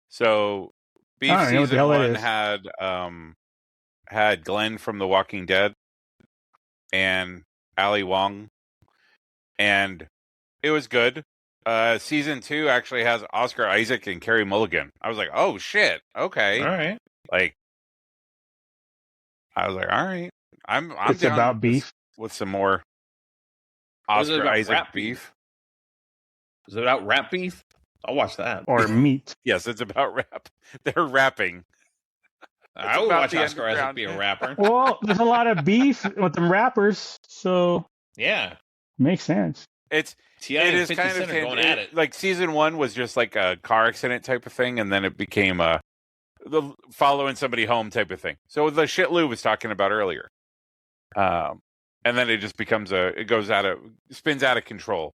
So Beef I don't know what the Season hell that 1 is. had Glenn from The Walking Dead and Ali Wong, and it was good. Season 2 actually has Oscar Isaac and Carey Mulligan. I was like, oh shit, okay. All right. Like, I was like, all right, I'm It's down about beef. with some more Is it Oscar about Isaac rap beef. Is it about rap beef? I'll watch that. Or meat. Yes, it's about rap. They're rapping. I would about watch the Oscar Isaac underground. be a rapper. Well, there's a lot of beef with them rappers, so Yeah. makes sense. It's T.I. it and is 50 kind of Cent are going at it. like season 1 was just like a car accident type of thing, and then it became the following somebody home type of thing. So the shit Lou was talking about earlier, and then it just becomes spins out of control.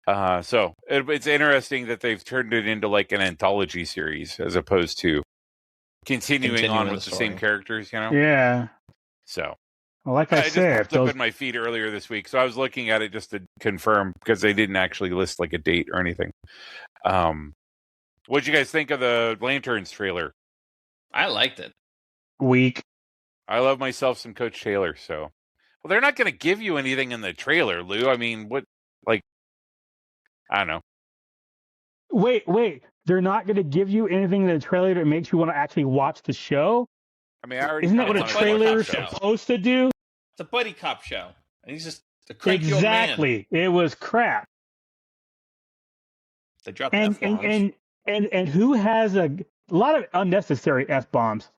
So it's interesting that they've turned it into like an anthology series as opposed to continuing on with the same characters, you know? Yeah. So, well, like I said, just popped up in my feed earlier this week, so I was looking at it just to confirm because they didn't actually list like a date or anything. What'd you guys think of the Lanterns trailer? I liked it. Weak. I love myself some Coach Taylor, so. Well, they're not going to give you anything in the trailer, Lou. I mean, what, like, I don't know. Wait. They're not going to give you anything in the trailer that makes you want to actually watch the show? I mean, I already isn't that what a trailer is supposed to do? It's a buddy cop show. And he's just a cranky exactly. old man. It was crap. They dropped F-bombs. And who has a lot of unnecessary F-bombs?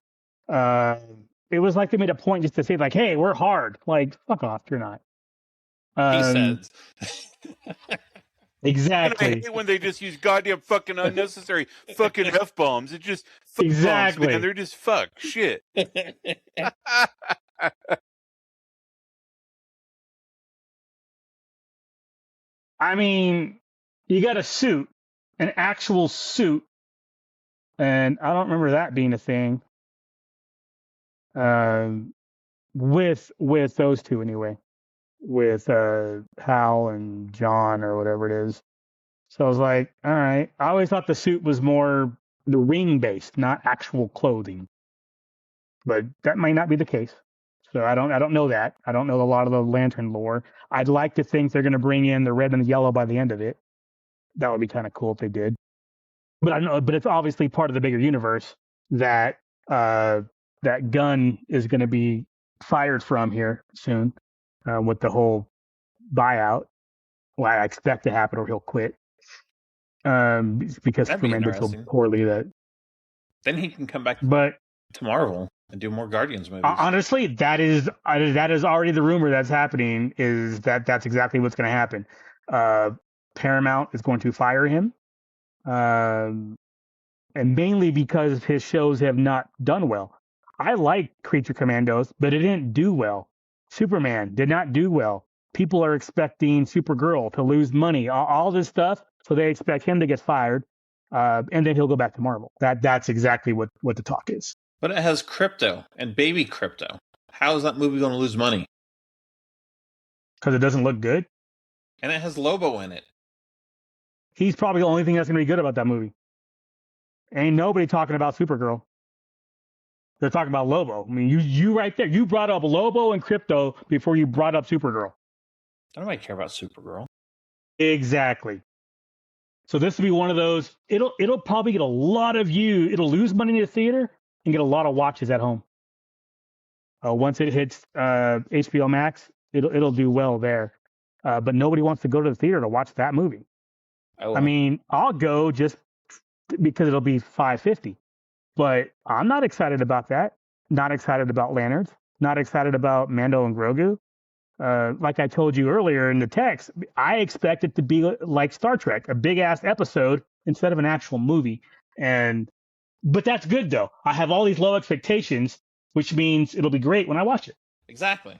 It was like they made a point just to say, like, hey, we're hard. Like, fuck off, you're not. He says. Exactly. And I hate when they just use goddamn fucking unnecessary fucking F-bombs. It's just fuck exactly. bombs, man. They're just fuck shit. I mean, you got a suit, an actual suit, and I don't remember that being a thing. With those two anyway, with Hal and John or whatever it is. So I was like, all right. I always thought the suit was more the ring based, not actual clothing. But that might not be the case. So I don't know that. I don't know a lot of the Lantern lore. I'd like to think they're going to bring in the red and the yellow by the end of it. That would be kind of cool if they did. But I know, but it's obviously part of the bigger universe that that Gunn is going to be fired from here soon with the whole buyout. Well, I expect to happen, or he'll quit because Superman did so poorly that. Then he can come back to Marvel and do more Guardians movies. Honestly, that is already the rumor that's happening. Is that's exactly what's going to happen? Paramount is going to fire him, and mainly because his shows have not done well. I like Creature Commandos, but it didn't do well. Superman did not do well. People are expecting Supergirl to lose money, all this stuff, so they expect him to get fired, and then he'll go back to Marvel. That's exactly what the talk is. But it has Crypto and Baby Crypto. How is that movie going to lose money? Because it doesn't look good. And it has Lobo in it. He's probably the only thing that's going to be good about that movie. Ain't nobody talking about Supergirl. They're talking about Lobo. I mean, you right there. You brought up Lobo and Crypto before you brought up Supergirl. I don't really care about Supergirl. Exactly. So this will be one of those. It'll probably get a lot of views. It'll lose money in the theater and get a lot of watches at home. Once it hits HBO Max, it'll do well there. But nobody wants to go to the theater to watch that movie. I mean, I'll go just because it'll be $5.50. But I'm not excited about that. Not excited about Lanterns. Not excited about Mando and Grogu. Like I told you earlier in the text, I expect it to be like Star Trek, a big-ass episode instead of an actual movie. But that's good, though. I have all these low expectations, which means it'll be great when I watch it. Exactly.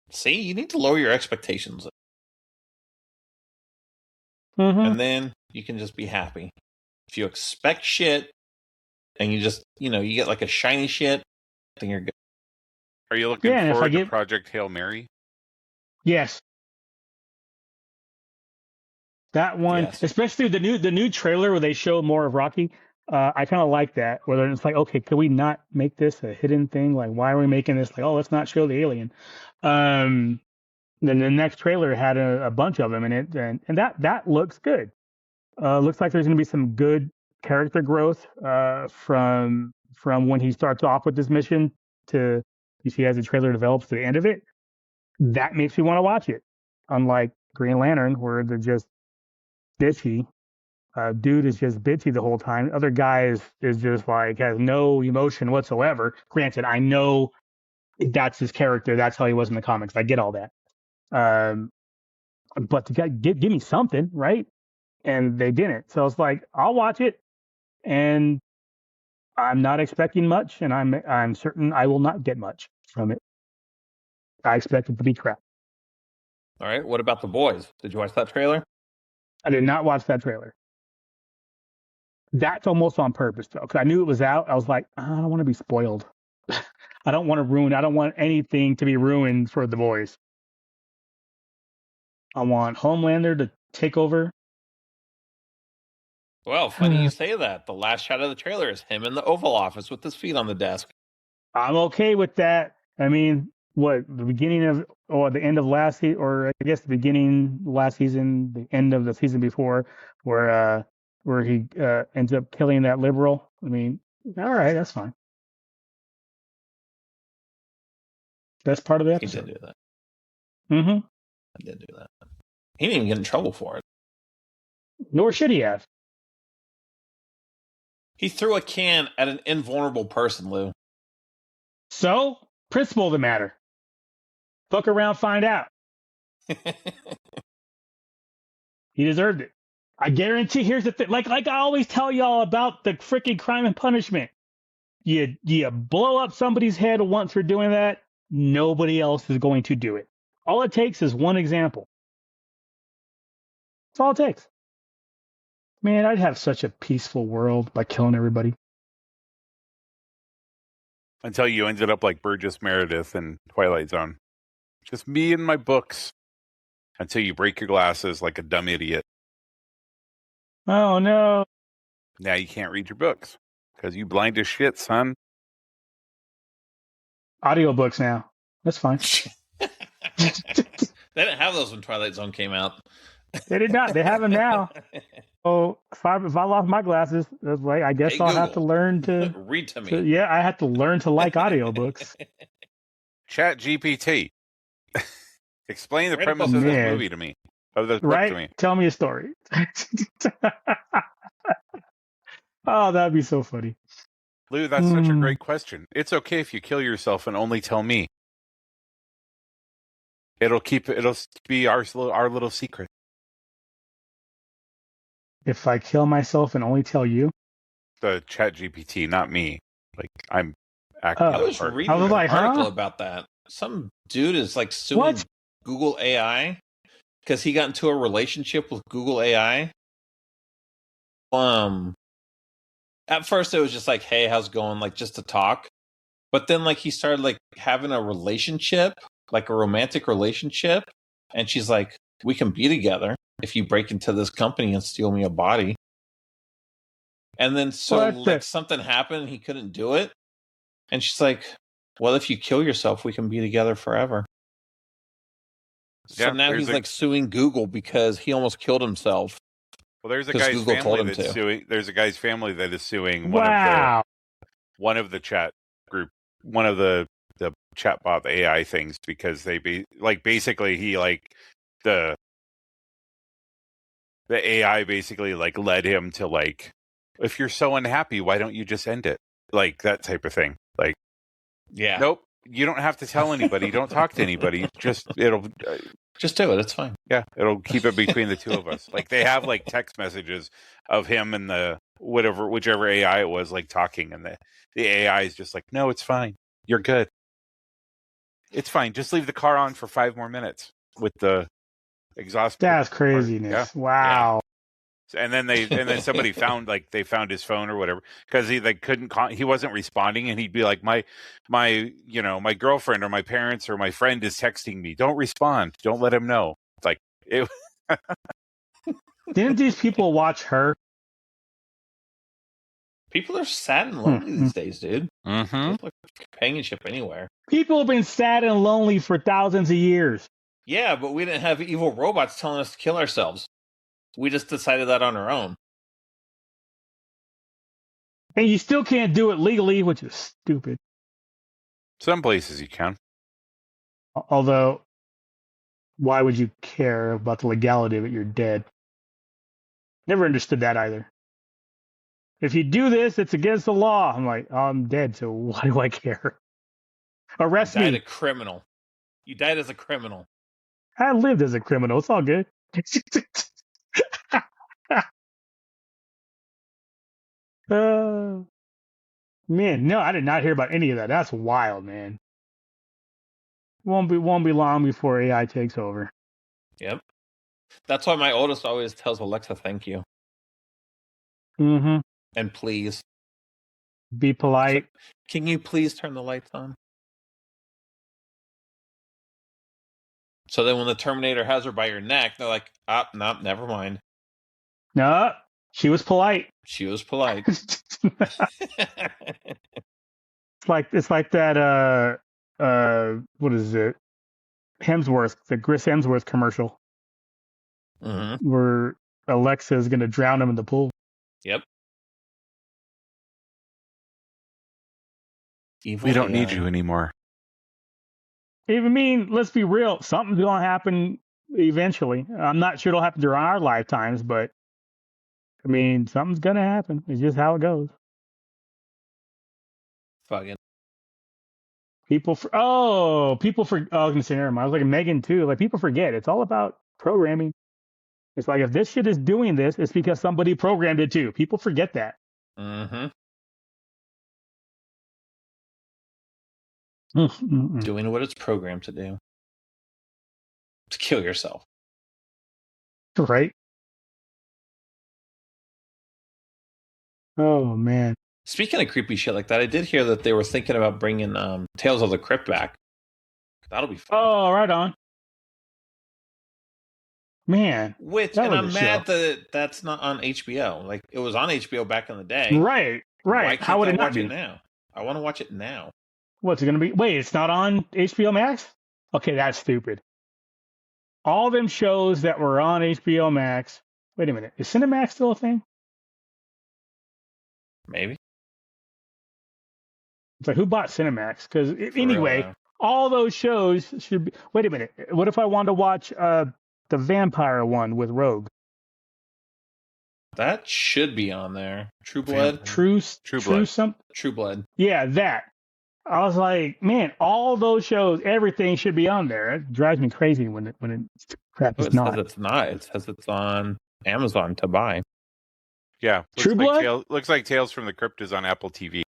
See, you need to lower your expectations. Mm-hmm. And then you can just be happy. If you expect shit, and you just, you get like a shiny shit, then you're good. Are you looking forward to Project Hail Mary? Yes. That one, especially the new trailer where they show more of Rocky. I kind of like that, where it's like, okay, can we not make this a hidden thing? Like, why are we making this like, oh, let's not show the alien? Then the next trailer had a bunch of them in it, and that looks good. Looks like there's going to be some good character growth from when he starts off with this mission to you see as the trailer develops to the end of it. That makes me want to watch it. Unlike Green Lantern, where they're just bitchy. Dude is just bitchy the whole time. Other guy is just like has no emotion whatsoever. Granted, I know that's his character. That's how he was in the comics. I get all that. But to give me something, right? And they didn't. So it's like, I'll watch it, and I'm not expecting much, and I'm certain I will not get much from it. I expect it to be crap. All right. What about The Boys? Did you watch that trailer? I did not watch that trailer. That's almost on purpose, though, because I knew it was out. I was like, I don't want to be spoiled. I don't want to ruin. I don't want anything to be ruined for the boys. I want Homelander to take over. Well, funny you say that. The last shot of the trailer is him in the Oval Office with his feet on the desk. I'm okay with that. I mean, what, the beginning of, or the end of last season, or I guess the beginning last season, the end of the season before, where he ends up killing that liberal. I mean, all right, that's fine. That's part of the episode. He did do that. Mm-hmm. I did do that. He didn't even get in trouble for it. Nor should he have. He threw a can at an invulnerable person, Lou. So, principle of the matter. Fuck around, find out. He deserved it. I guarantee. Here's the thing. Like I always tell y'all about the freaking Crime and Punishment. You blow up somebody's head once for doing that. Nobody else is going to do it. All it takes is one example. That's all it takes. Man, I'd have such a peaceful world by killing everybody. Until you ended up like Burgess Meredith in Twilight Zone. Just me and my books. Until you break your glasses like a dumb idiot. Oh, no. Now you can't read your books. Because you blind as shit, son. Audiobooks now. That's fine. They didn't have those when Twilight Zone came out. They did not. They have them now. So if I lost my glasses, it's like, I guess Hey, I'll Google, have to learn to read to me. yeah, I have to learn to like audiobooks. Chat GPT. Explain the Right premise above of this man. movie to me. Of this book to Right? me. Tell me a story. Oh, that'd be so funny. Lou, that's such a great question. It's okay if you kill yourself and only tell me. It'll be our little secret. If I kill myself and only tell you? The Chat GPT, not me. Like I'm acting. Oh. I was part. reading I was an like, article huh? about that. Some dude is like suing What? Google AI because he got into a relationship with Google AI. At first it was just like, hey, how's it going? Like just to talk. But then like he started like having a relationship, like a romantic relationship. And she's like, we can be together if you break into this company and steal me a body. And then something happened, he couldn't do it. And she's like, well, if you kill yourself, we can be together forever. So Yeah, now he's like suing Google because he almost killed himself. Well, there's a 'Cause guy's Google told family him that's to. suing. There's a guy's family that is suing Wow. one of the chat group, one of the chatbot AI things because they basically he like the AI basically like led him to like, if you're so unhappy, why don't you just end it? Like that type of thing. Like, Yeah. nope, you don't have to tell anybody. Don't talk to anybody. Just Just do it. It's fine. Yeah, it'll keep it between the two of us. Like they have like text messages of him and the whichever AI it was like talking, and the AI is just like, no, it's fine. You're good. It's fine. Just leave the car on for 5 more minutes with the exhaust. That's craziness. Yeah. Wow. Yeah. And then somebody found his phone or whatever because he like he wasn't responding, and he'd be like, my girlfriend or my parents or my friend is texting me. Don't respond. Don't let him know. It's like it. Didn't these people watch Her? People are sad and lonely these days, dude. Mm-hmm. People look for companionship anywhere. People have been sad and lonely for thousands of years. Yeah, but we didn't have evil robots telling us to kill ourselves. We just decided that on our own. And you still can't do it legally, which is stupid. Some places you can. Although, why would you care about the legality of it? You're dead. Never understood that either. If you do this, it's against the law. I'm like, I'm dead, so why do I care? Arrest You died me. a criminal. You died as a criminal. I lived as a criminal. It's all good. Man, no, I did not hear about any of that. That's wild, man. Won't be long before AI takes over. Yep. That's why my oldest always tells Alexa, "Thank you," Mm-hmm. and "Please." Be polite. So, can you please turn the lights on? So then when the Terminator has her by her neck, they're like, no, never mind. No, she was polite. She was polite. It's like that what is it? Hemsworth, the Chris Hemsworth commercial where Alexa is gonna drown him in the pool. Yep. Evil we don't need you anymore. I mean, let's be real. Something's gonna happen eventually. I'm not sure it'll happen during our lifetimes, but I mean, something's gonna happen. It's just how it goes. Fucking. I was gonna say, never mind. I was like Megan too. Like people forget it's all about programming. It's like if this shit is doing this, it's because somebody programmed it too. People forget that. Mm-hmm. Mm-mm. Doing what it's programmed to do. To kill yourself. Right? Oh, man. Speaking of creepy shit like that, I did hear that they were thinking about bringing Tales of the Crypt back. That'll be fun. Oh, right on. Man. And I'm mad that that's not on HBO. Like, it was on HBO back in the day. Right. Why How would I it not watch be? it now? I want to watch it now. What's it going to be? Wait, it's not on HBO Max? Okay, that's stupid. All them shows that were on HBO Max. Wait a minute. Is Cinemax still a thing? Maybe. It's like, who bought Cinemax? Because anyway, all those shows should be. Wait a minute. What if I wanted to watch the vampire one with Rogue? That should be on there. True Blood? True Blood. Yeah, that. I was like, man, all those shows, everything should be on there. It drives me crazy when it's crap. It's not. Says it's not. It says it's on Amazon to buy. Yeah. True Blood? Looks like Tales from the Crypt is on Apple TV.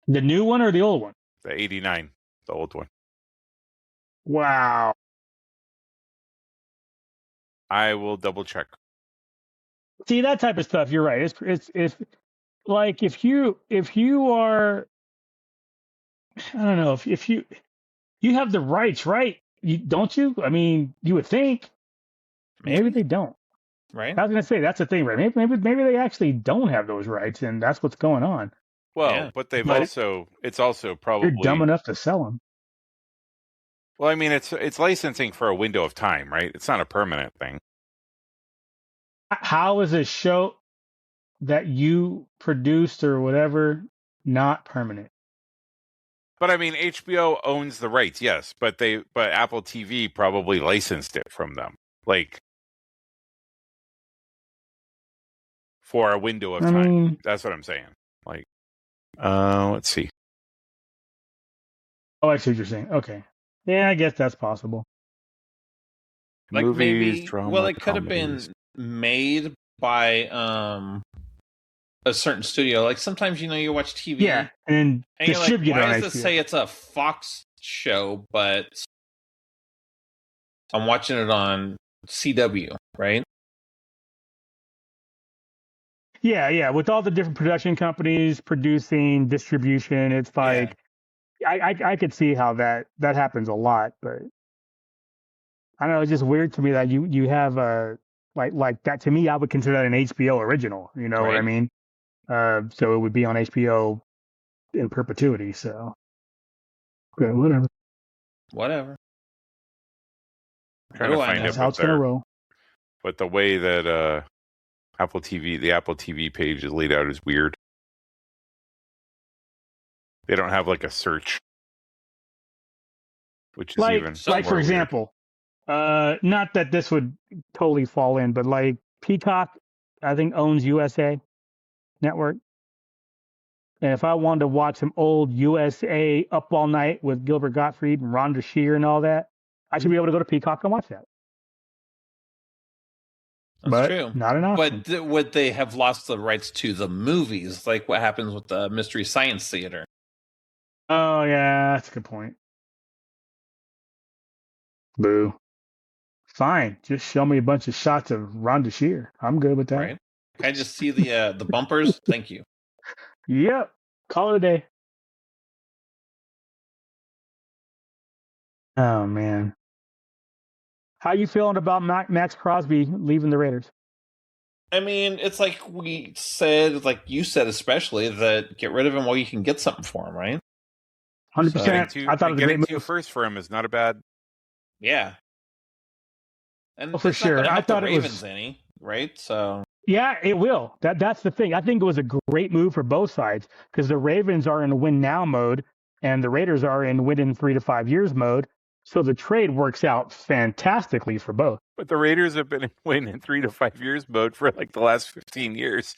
The new one or the old one? The 89, the old one. Wow. I will double check. See, that type of stuff, you're right. It's like if you are, I don't know, if you have the rights, right? Don't you? I mean, you would think. Maybe they don't. Right. I was gonna say that's the thing, right? Maybe they actually don't have those rights, and that's what's going on. Well, yeah. But it's also probably you're dumb enough to sell them. Well, I mean, it's licensing for a window of time, right? It's not a permanent thing. How is a show that you produced or whatever not permanent? But I mean, HBO owns the rights, yes, but Apple TV probably licensed it from them, like for a window of time. That's what I'm saying. Like, let's see. Oh, I see what you're saying. Okay, yeah, I guess that's possible. Like movies, maybe, drama, well, it could comedies. have been made by a certain studio. Like sometimes you watch TV, yeah, and distribute you're like, why on does HBO? it say it's a Fox show, but I'm watching it on CW, right? Yeah, with all the different production companies producing distribution, it's like I could see how that happens a lot, but I don't know. It's just weird to me that you have a like that. To me, I would consider that an HBO original. You know what I mean? So it would be on HBO in perpetuity. So, okay, Whatever. I'm trying to find that's how it's gonna roll. But the way that the Apple TV page is laid out is weird. They don't have like a search, which is even like for example. Not that this would totally fall in, but like Peacock, I think owns USA Network. And if I wanted to watch some old USA Up All Night with Gilbert Gottfried and Rhonda Shear and all that, I should be able to go to Peacock and watch that. That's true. Not an option. But would they have lost the rights to the movies, like what happens with the Mystery Science Theater? Oh, yeah, that's a good point. Boo. Fine. Just show me a bunch of shots of Rhonda Shear. I'm good with that. Right? Can I just see the bumpers? Thank you. Yep. Call it a day. Oh, man. How you feeling about Max Crosby leaving the Raiders? I mean, it's like we said, like you said especially, that get rid of him while you can get something for him, right? 100%. I thought it was a great getting move. first for him is not a bad. Yeah. And for sure. I thought the it Ravens was any, right? So yeah, it will. That's the thing. I think it was a great move for both sides because the Ravens are in win now mode and the Raiders are in win in 3 to 5 years mode. So the trade works out fantastically for both. But the Raiders have been in win in 3 to 5 years mode for like the last 15 years.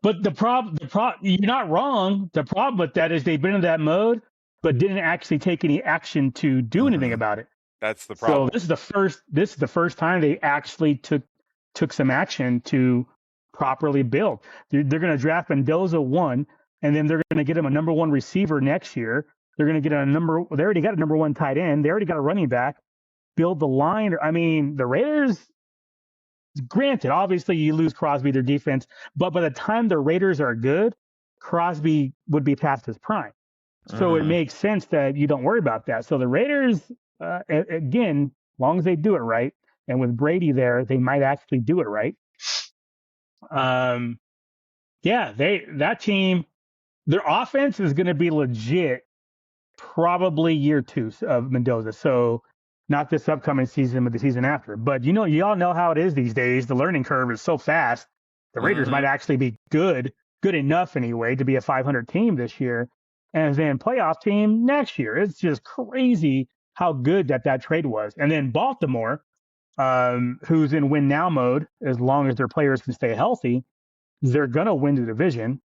But the problem, you're not wrong. The problem with that is they've been in that mode, but didn't actually take any action to do anything about it. That's the problem. So this is the first time they actually took some action to properly build. They're going to draft Mendoza 1, and then they're going to get him a number 1 receiver next year. They're going to get they already got a number 1 tight end. They already got a running back. Build the line. I mean, the Raiders, granted, obviously you lose Crosby, their defense, but by the time the Raiders are good, Crosby would be past his prime. So it makes sense that you don't worry about that. So the Raiders, again, as long as they do it right, and with Brady there, they might actually do it right. That team, their offense is going to be legit probably year 2 of Mendoza. So not this upcoming season, but the season after. But you all know how it is these days. The learning curve is so fast. The Raiders might actually be good enough anyway to be a 500 team this year, and then playoff team next year. It's just crazy how good that trade was. And then Baltimore, who's in win now mode, as long as their players can stay healthy, they're gonna win the division,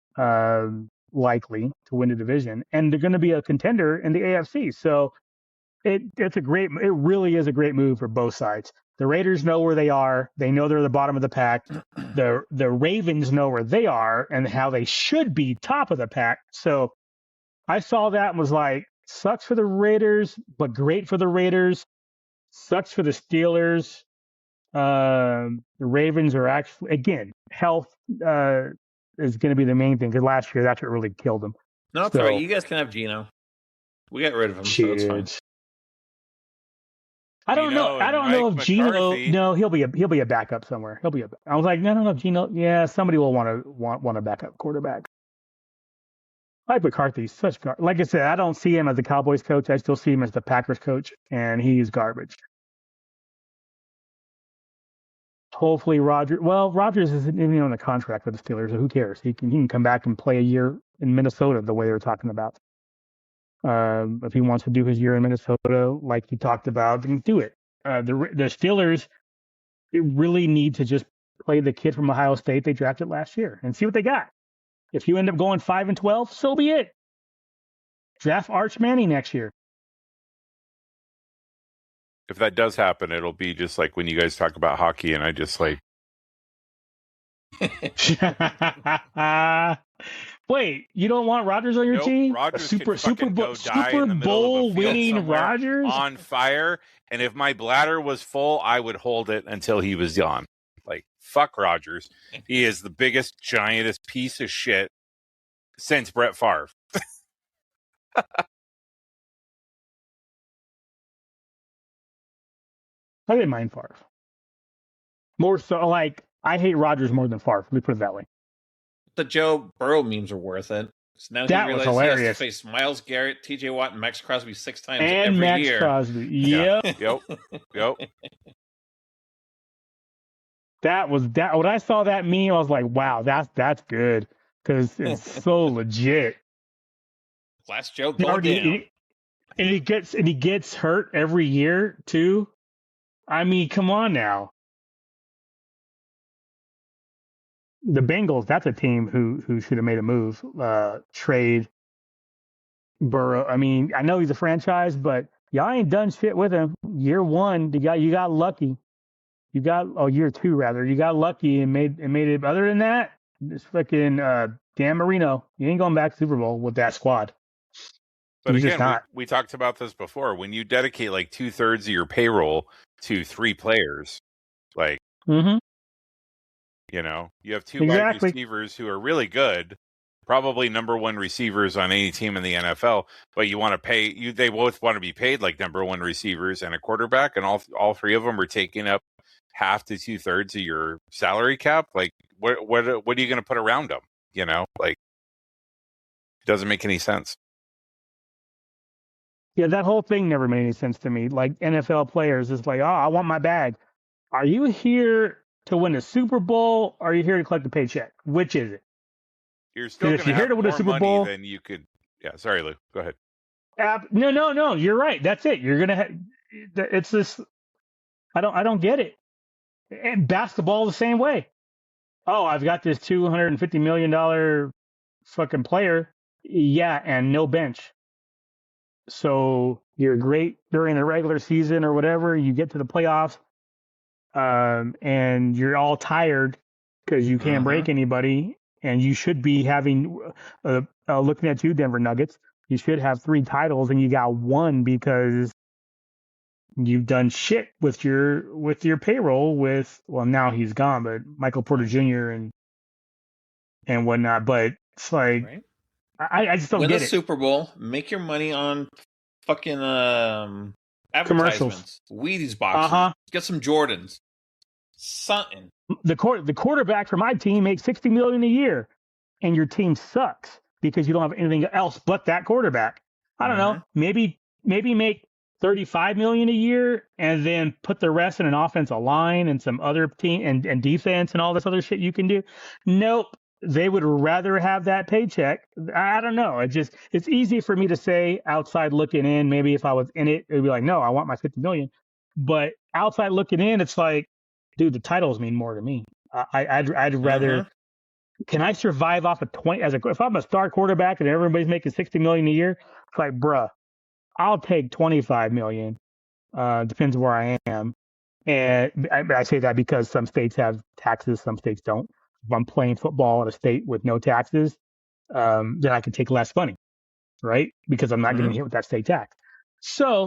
likely to win the division, and they're gonna be a contender in the AFC. So it really is a great move for both sides. The Raiders know where they are. They know they're the bottom of the pack. The Ravens know where they are and how they should be top of the pack. So I saw that and was like, sucks for the Raiders, but great for the Raiders. Sucks for the Steelers. The Ravens are actually, again, health is going to be the main thing because last year that's what really killed them. No, that's right. You guys can have Geno. We got rid of him, so it's fine. I don't know if Geno. No, he'll be a backup somewhere. I was like, no, Geno. Yeah, somebody will want a backup quarterback. Mike McCarthy's like I said, I don't see him as the Cowboys coach. I still see him as the Packers coach, and he's garbage. Hopefully Rodgers isn't even on the contract with the Steelers, so who cares? He can come back and play a year in Minnesota the way they're talking about. If he wants to do his year in Minnesota, like he talked about, then do it. The Steelers really need to just play the kid from Ohio State they drafted last year and see what they got. If you end up going 5-12, so be it. Draft Arch Manning next year. If that does happen, it'll be just like when you guys talk about hockey, and I just like. Wait, you don't want Rodgers on your team? Rodgers Super Bowl winning Rodgers on fire, and if my bladder was full, I would hold it until he was gone. Like, fuck Rodgers. He is the biggest, giantest piece of shit since Brett Favre. I didn't mind Favre. More so, like, I hate Rodgers more than Favre. Let me put it that way. The Joe Burrow memes are worth it. So now that was hilarious. He has to face Myles Garrett, TJ Watt, and Max Crosby 6 times and every Max year. Crosby. Yep. Yep. When I saw that meme, I was like, wow, that's good. Because it's so legit. Last joke going down. And he gets hurt every year too. I mean, come on now. The Bengals, that's a team who should have made a move. Trade Burrow. I mean, I know he's a franchise, but y'all ain't done shit with him. Year 1, you got lucky. Year 2 rather. You got lucky and made it. Other than that, this fucking Dan Marino, you ain't going back to Super Bowl with that squad. But again, we talked about this before. When you dedicate like 2/3 of your payroll to 3 players. Like, Mm-hmm. you know, you have 2 wide Exactly. receivers who are really good, probably number 1 receivers on any team in the NFL, but you want to pay you. They both want to be paid like number 1 receivers and a quarterback, and all 3 of them are taking up half to 2/3 of your salary cap. Like, what are you going to put around them? You know, like, it doesn't make any sense. Yeah, that whole thing never made any sense to me. Like NFL players, it's like, oh, I want my bag. Are you here to win a Super Bowl, or are you here to collect a paycheck? Which is it? You're still going If to you're here have to win a more Super money Bowl, than you could. Yeah, sorry, Lou. Go ahead. no, you're right. That's it. You're gonna. It's this. I don't get it. And basketball the same way. Oh, I've got this $250 million fucking player. Yeah, and no bench. So you're great during the regular season or whatever. You get to the playoffs, and you're all tired because you can't break anybody. And you should be having, looking at you, Denver Nuggets. You should have 3 titles, and you got 1 because you've done shit with your payroll. Well, now he's gone, but Michael Porter Jr. and whatnot. But it's like, Right? I just don't Win get a it. Super Bowl, make your money on fucking advertisements. Wheaties boxes. Get some Jordans. Something. The quarterback for my team makes $60 million a year, and your team sucks because you don't have anything else but that quarterback. I don't know. Maybe make $35 million a year, and then put the rest in an offensive line and some other team and defense and all this other shit you can do. Nope. They would rather have that paycheck. I don't know. It's easy for me to say outside looking in. Maybe if I was in it, it'd be like, no, I want my 50 million. But outside looking in, it's like, dude, the titles mean more to me. I'd rather. Can I survive off of 20 if I'm a star quarterback and everybody's making 60 million a year? It's like, bruh, I'll take 25 million. Depends where I am. And I say that because some states have taxes, some states don't. If I'm playing football in a state with no taxes, then I can take less money, right? Because I'm not getting hit with that state tax. So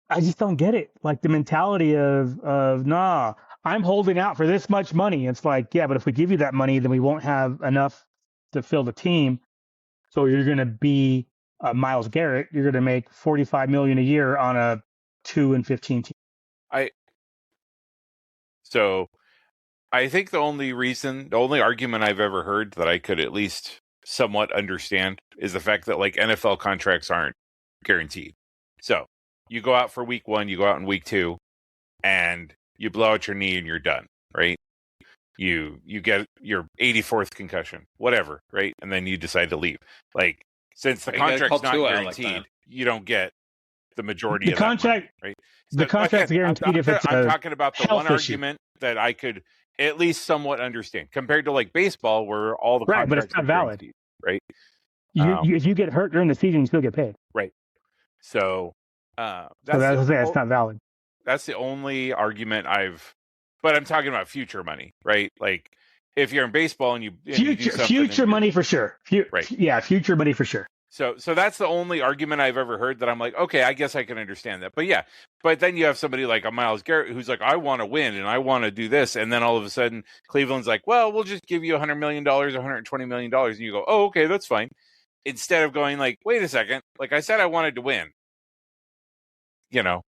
I just don't get it. Like the mentality of nah, I'm holding out for this much money. It's like, yeah, but if we give you that money, then we won't have enough to fill the team. So you're going to be Myles Garrett. You're going to make 45 million a year on a 2-15 team. So I think the only argument I've ever heard that I could at least somewhat understand is the fact that like NFL contracts aren't guaranteed. So you go out for week 1, you go out in week 2, and you blow out your knee and you're done, right? You get your 84th concussion, whatever, right? And then you decide to leave. Like, since the contract's not guaranteed, you don't get the majority of contract, that money, right? So, the contract's guaranteed if it's I'm talking about the one issue. argument that I could at least somewhat understand compared to like baseball where all the contracts but it's not valid, right? If you get hurt during the season, you still get paid, right? So that's not valid. That's the only argument but I'm talking about future money, right? Like if you're in baseball and you future money for sure, right? Yeah, future money for sure. So that's the only argument I've ever heard that I'm like, okay, I guess I can understand that. But yeah, but then you have somebody like a Myles Garrett who's like, I want to win and I want to do this, and then all of a sudden Cleveland's like, well, we'll just give you $100 million, $120 million, and you go, oh, okay, that's fine. Instead of going like, wait a second, like I said, I wanted to win. You know,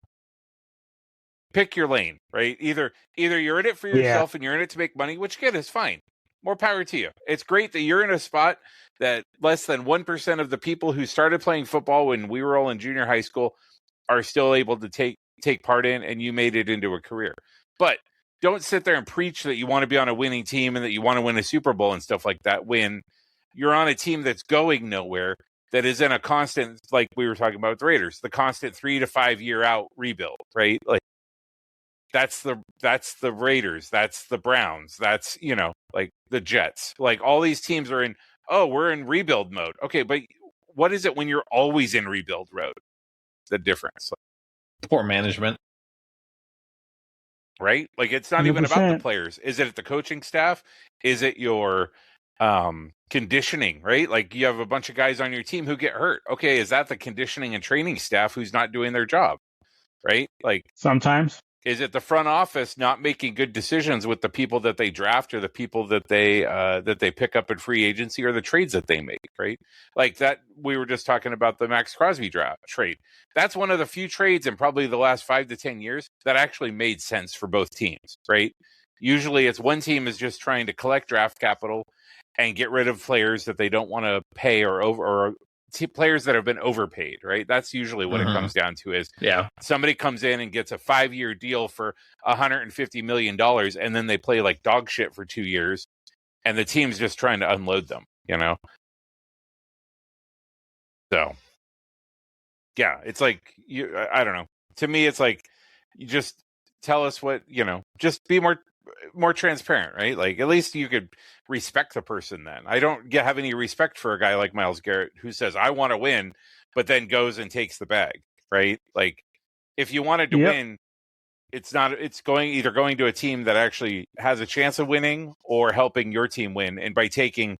pick your lane, right? Either you're in it for yourself and you're in it to make money, which again is fine. More power to you. It's great that you're in a spot that less than 1% of the people who started playing football when we were all in junior high school are still able to take part in, and you made it into a career. But don't sit there and preach that you want to be on a winning team and that you want to win a Super Bowl and stuff like that when you're on a team that's going nowhere, that is in a constant, like we were talking about with the Raiders, the constant 3 to 5 year out rebuild, right? Like that's the Raiders, that's the Browns, that's, like the Jets. Like all these teams are in, we're in rebuild mode. Okay, but what is it when you're always in rebuild mode? The difference. Poor management. Right? Like it's not 100%. Even about the players. Is it the coaching staff? Is it your conditioning, right? Like you have a bunch of guys on your team who get hurt. Okay, is that the conditioning and training staff who's not doing their job? right? Like Sometimes. is it the front office not making good decisions with the people that they draft or the people that they pick up in free agency or the trades that they make, right? Like that, we were just talking about the Max Crosby trade. That's one of the few trades in probably the last 5 to 10 years that actually made sense for both teams, right? Usually it's one team is just trying to collect draft capital and get rid of players that they don't want to pay or players that have been overpaid, right? That's usually what it comes down to is somebody comes in and gets a 5-year deal for $150 million and then they play like dog shit for 2 years and the team's just trying to unload them, you know? So, yeah, it's like, I don't know. To me, it's like, you just tell us what, you know, just be more transparent, right? Like at least you could respect the person then. I don't have any respect for a guy like Myles Garrett who says, I want to win, but then goes and takes the bag, right? Like if you wanted to win, it's going to a team that actually has a chance of winning or helping your team win. And by taking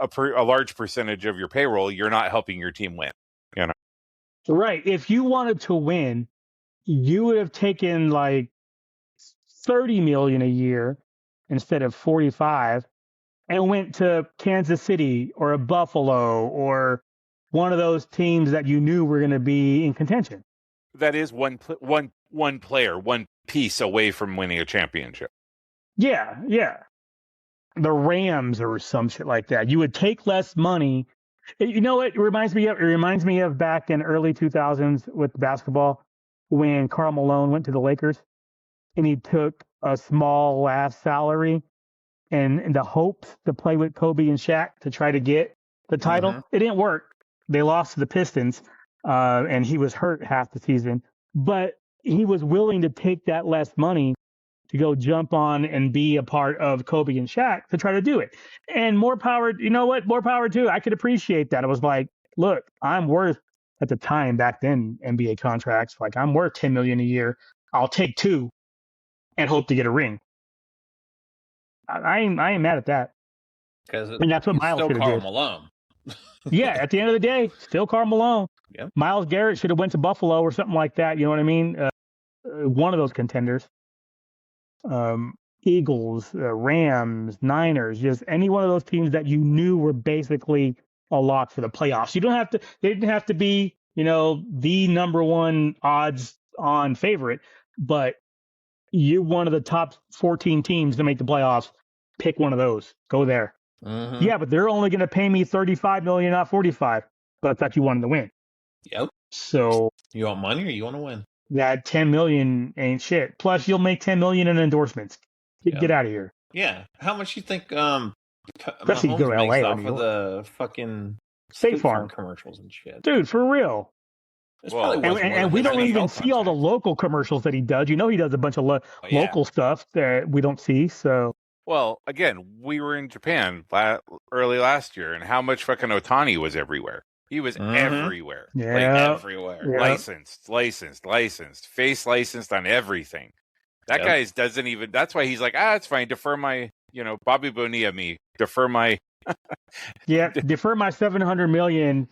a large percentage of your payroll, you're not helping your team win, you know? Right. If you wanted to win, you would have taken like 30 million a year instead of 45 and went to Kansas City or a Buffalo or one of those teams that you knew were going to be in contention. That is one player, one piece away from winning a championship. Yeah. The Rams or some shit like that. You would take less money. You know what? It reminds me of back in early 2000s with basketball when Karl Malone went to the Lakers and he took a small last salary and in the hopes to play with Kobe and Shaq to try to get the title. It didn't work. They lost to the Pistons, and he was hurt half the season. But he was willing to take that less money to go jump on and be a part of Kobe and Shaq to try to do it. And more power, you know what? More power too. I could appreciate that. I was like, look, I'm worth, at the time back then, NBA contracts, like I'm worth $10 million a year. I'll take 2 and hope to get a ring. I ain't mad at that. And that's what Myles should have did. Malone. Yeah, at the end of the day, still Karl Malone. Yep. Myles Garrett should have went to Buffalo or something like that. You know what I mean? One of those contenders. Eagles, Rams, Niners, just any one of those teams that you knew were basically a lock for the playoffs. They didn't have to be, you know, the number one odds on favorite, but you're one of the top 14 teams to make the playoffs. Pick one of those. Go there. Yeah, but they're only going to pay me $35 million, not $45. But I thought you wanted to win. Yep. So you want money or you want to win? That $10 million ain't shit. Plus, you'll make $10 million in endorsements. Get out of here. Yeah. How much you think? Especially go to LA off of the fucking State Farm commercials and shit, dude. For real. Well, and we don't even see all the local commercials that he does. You know, he does a bunch of local stuff that we don't see. So, well, again, we were in Japan early last year, and how much fucking Otani was everywhere. He was everywhere, like everywhere. Yeah. Licensed, face licensed on everything. That guy doesn't even. That's why he's like, it's fine. Defer my, Bobby Bonilla me. Defer my. Defer my $700 million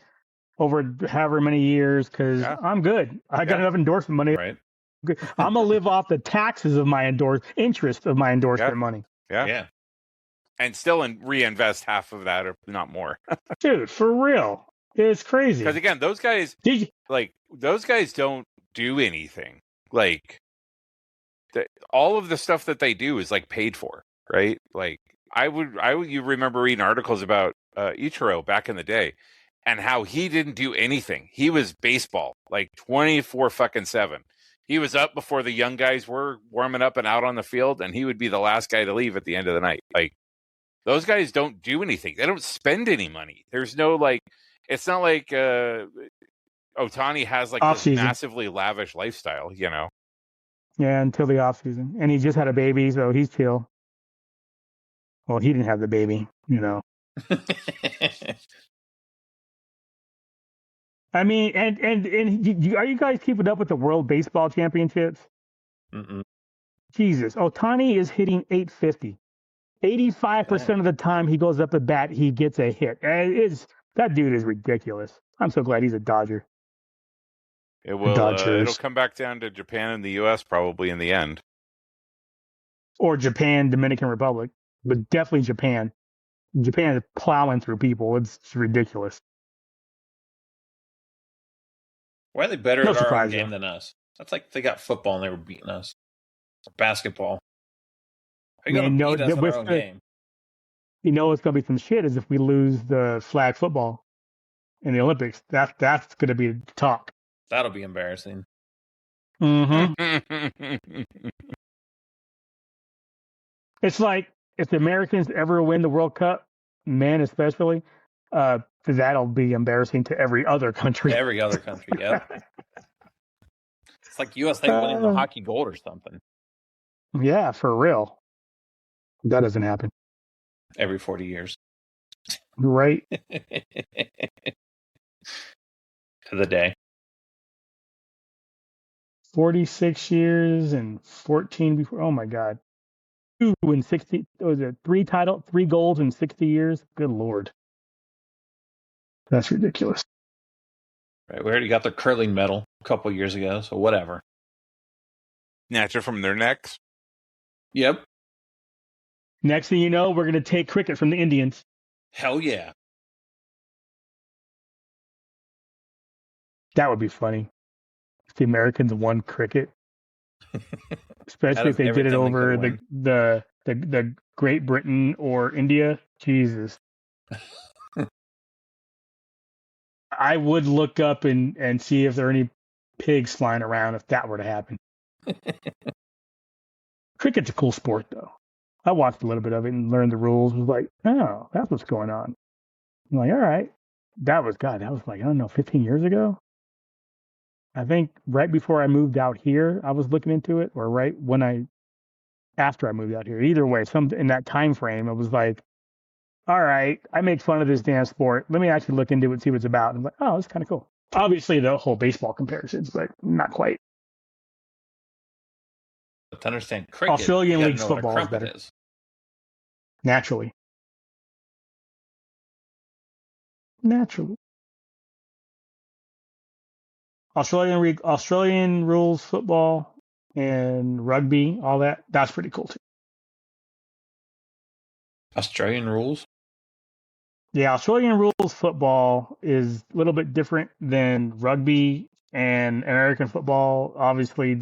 over however many years because I'm good. I got enough endorsement money. Right. I'm gonna live off the taxes of my interest of my endorsement money. Yeah. And still reinvest half of that, or not more. Dude, for real, it's crazy. Because again, those guys don't do anything. Like all of the stuff that they do is like paid for, right? Like you remember reading articles about Ichiro back in the day. And how he didn't do anything. He was baseball, like 24/7. He was up before the young guys were warming up and out on the field, and he would be the last guy to leave at the end of the night. Like, those guys don't do anything. They don't spend any money. There's no, it's not like Otani has, this massively lavish lifestyle, Yeah, until the off season. And he just had a baby, so he's chill. Well, he didn't have the baby, I mean, and are you guys keeping up with the World Baseball Championships? Mm-mm. Jesus, Otani is hitting 850. 85% of the time he goes up at bat, he gets a hit. That dude is ridiculous. I'm so glad he's a Dodger. It will. Dodgers. It'll come back down to Japan and the U.S. probably in the end. Or Japan, Dominican Republic, but definitely Japan. Japan is plowing through people. It's ridiculous. Why are they better No at our own surprise, game though. than us? That's like they got football and they were beating us. Or basketball. Are you going to beat us in our own game? You know what's going to be some shit is if we lose the flag football in the Olympics. That's going to be the talk. That'll be embarrassing. Mm-hmm. It's like if the Americans ever win the World Cup, men especially, that'll be embarrassing to every other country. Every other country, yep. It's like USA winning the hockey gold or something. Yeah, for real. That doesn't happen. Every 40 years. Right. To the day. 46 years and 14 before. Oh, my God. 2 in 60. Was it 3 goals in 60 years? Good Lord. That's ridiculous. Right, we already got the curling medal a couple years ago, so whatever. Snatch it from their necks. Yep. Next thing you know, we're going to take cricket from the Indians. Hell yeah. That would be funny. If the Americans won cricket. Especially if they did it over the Great Britain or India. Jesus. I would look up and see if there are any pigs flying around if that were to happen. Cricket's a cool sport, though. I watched a little bit of it and learned the rules. Was like, oh, that's what's going on. I'm like, all right. That was like, I don't know, 15 years ago? I think right before I moved out here, I was looking into it, or right after I moved out here. Either way, in that time frame, it was like, all right, I make fun of this damn sport. Let me actually look into it and see what it's about. And I'm like, oh, it's kind of cool. Obviously, the whole baseball comparisons, but not quite. But to understand cricket, Australian you League know football what a is crumpet better. is. Naturally. Australian rules football and rugby, all that. That's pretty cool too. Australian rules? Yeah, Australian rules football is a little bit different than rugby and American football. Obviously,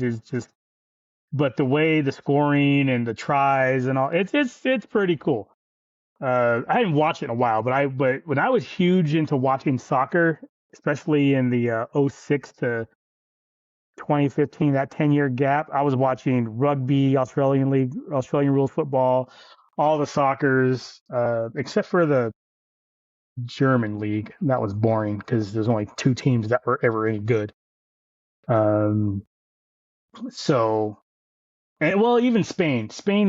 but the way the scoring and the tries and all, it's pretty cool. I hadn't watched it in a while, but when I was huge into watching soccer, especially in the 06 to 2015, that 10-year gap, I was watching rugby, Australian League, Australian rules football, all the soccers, except for the German league. That was boring because there's only 2 teams that were ever any good. Even Spain. Spain,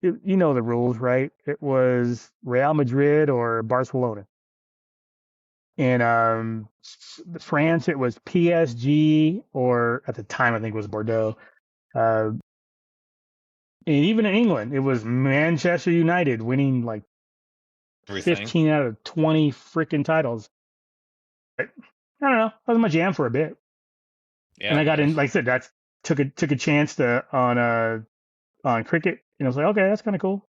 you know the rules, right? It was Real Madrid or Barcelona. And France, it was PSG, or at the time I think it was Bordeaux. And even in England, it was Manchester United winning like Everything. 15 out of 20 freaking titles. But, I don't know. That was my jam for a bit. Yeah, and I got in, like I said, took a chance on cricket. And I was like, okay, that's kind of cool.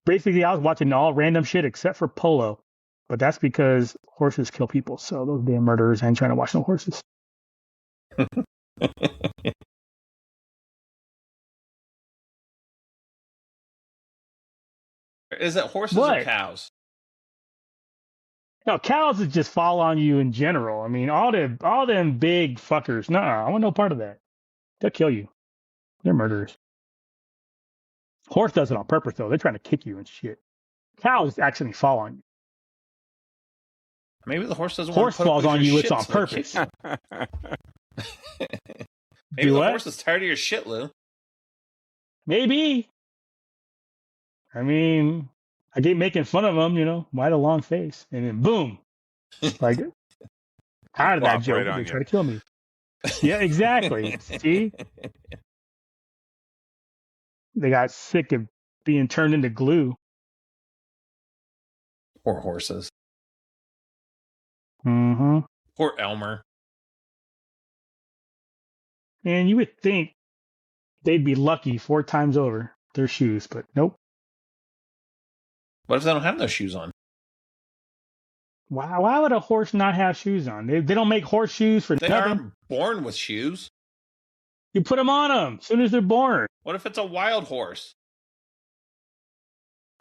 Basically, I was watching all random shit except for polo. But that's because horses kill people. So those damn murderers ain't trying to watch no horses. Is it horses or cows? No, cows that just fall on you in general. I mean, all them big fuckers. No, I want no part of that. They'll kill you. They're murderers. Horse does it on purpose, though. They're trying to kick you and shit. Cows actually fall on you. Maybe the horse doesn't Horse want to put falls up with on your you. shit, It's on so purpose. Maybe the horse is tired of your shit, Lou. Maybe. I mean, I keep making fun of them, why the long face? And then boom. Like, out of that joke, they try to kill me. Yeah, exactly. See? They got sick of being turned into glue. Poor horses. Mm-hmm. Poor Elmer. And you would think they'd be lucky 4 times over their shoes, but nope. What if they don't have no shoes on? Why would a horse not have shoes on? They don't make horseshoes for They nothing. aren't born with shoes. You put them on them as soon as they're born. What if it's a wild horse?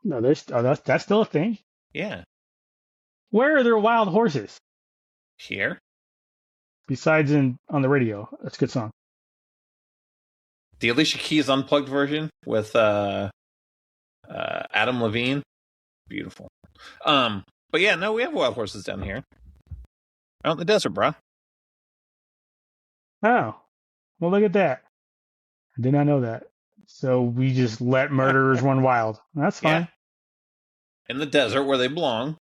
No, that's still a thing. Yeah. Where are there wild horses? Here? Besides on the radio. That's a good song. The Alicia Keys unplugged version with Adam Levine. Beautiful. But yeah, no, we have wild horses down here. Out in the desert, bro. Oh. Well, look at that. I did not know that. So we just let murderers run wild. That's fine. Yeah. In the desert where they belong.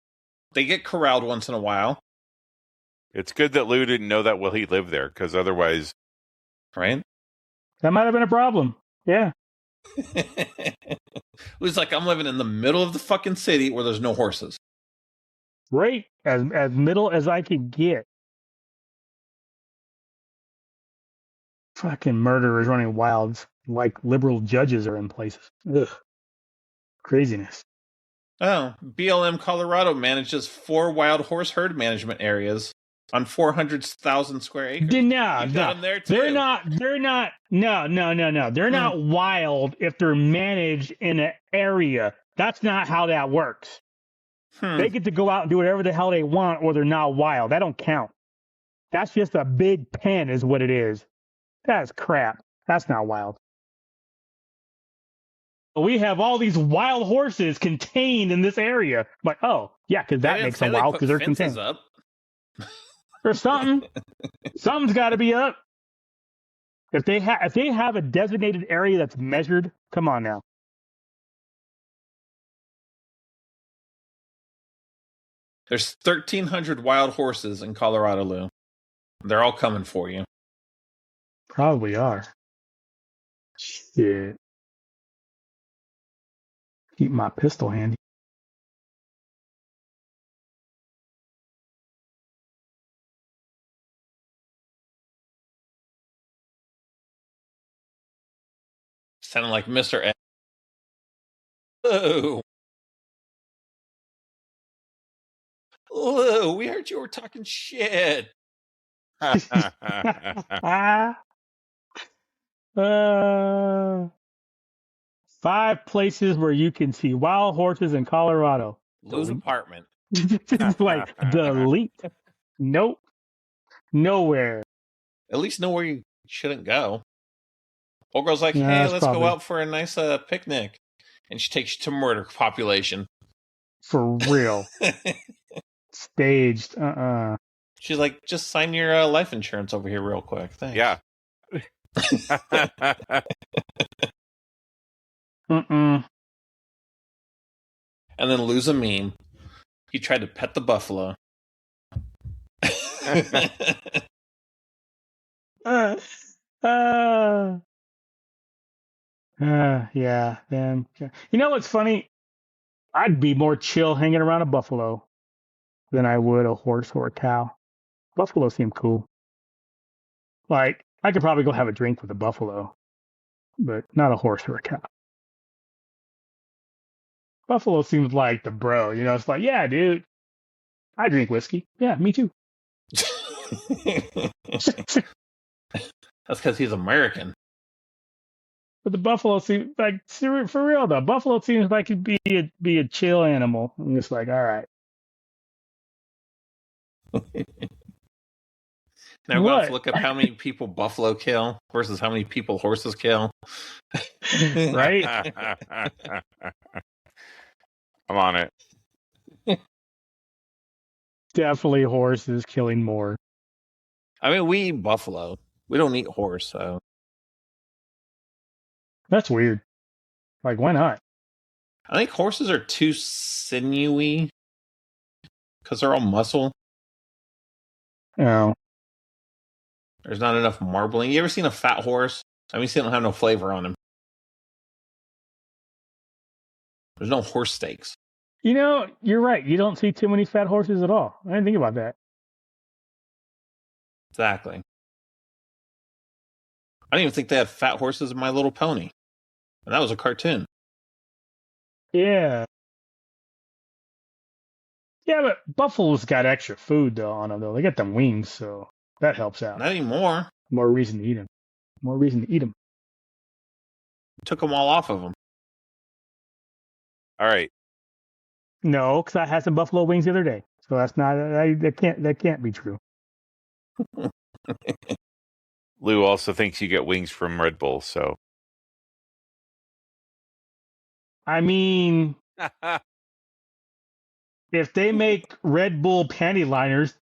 They get corralled once in a while. It's good that Lou didn't know that while he lived there, because otherwise... Right? That might have been a problem. Yeah. It was like, I'm living in the middle of the fucking city where there's no horses. Right. As middle as I could get. Fucking murderers running wild like liberal judges are in places. Ugh. Craziness. Oh, BLM Colorado manages 4 wild horse herd management areas on 400,000 square acres. No. Them there too. They're not. No. They're not wild if they're managed in an area. That's not how that works. They get to go out and do whatever the hell they want, or they're not wild. That don't count. That's just a big pen is what it is. That's crap. That's not wild. We have all these wild horses contained in this area. Like, oh, yeah, because that makes them wild because they're contained. Up. Or something. Something's got to be up. If they have a designated area that's measured, come on now. There's 1,300 wild horses in Colorado, Lou. They're all coming for you. Probably are. Shit. Keep my pistol handy. Sounding like Mr. Ed. Lou. Lou, we heard you were talking shit. 5 places where you can see wild horses in Colorado. Lou's apartment. Like, delete. Nope. Nowhere. At least know where you shouldn't go. Old girl's like, Yeah, hey, that's let's probably go out for a nice picnic. And she takes you to murder population. For real. Staged. She's like, just sign your life insurance over here real quick. Thanks. Yeah. Mm-mm. And then lose a meme. He tried to pet the buffalo. Yeah, then. You know what's funny? I'd be more chill hanging around a buffalo than I would a horse or a cow. Buffalo seem cool. Like, I could probably go have a drink with a buffalo, but not a horse or a cow. Buffalo seems like the bro, you know? It's like, yeah, dude, I drink whiskey. Yeah, me too. That's because he's American. But the buffalo seems like, for real though, buffalo seems like it'd be a chill animal. I'm just like, all right. Now we're going to look up how many people buffalo kill versus how many people horses kill. Right? I'm on it. Definitely horses killing more. I mean, we eat buffalo. We don't eat horse, so. That's weird. Like, why not? I think horses are too sinewy because they're all muscle. Oh. There's not enough marbling. You ever seen a fat horse? I mean, they don't have no flavor on them. There's no horse steaks. You know, you're right. You don't see too many fat horses at all. I didn't think about that. Exactly. I didn't even think they had fat horses in My Little Pony. And that was a cartoon. Yeah. Yeah, but buffaloes got extra food though on them though. They got them wings, so that helps out. Not anymore. More reason to eat them. More reason to eat them. Took them all off of them. All right. No, because I had some buffalo wings the other day, so that's not that can't be true. Lou also thinks you get wings from Red Bull, so. I mean, if they make Red Bull panty liners,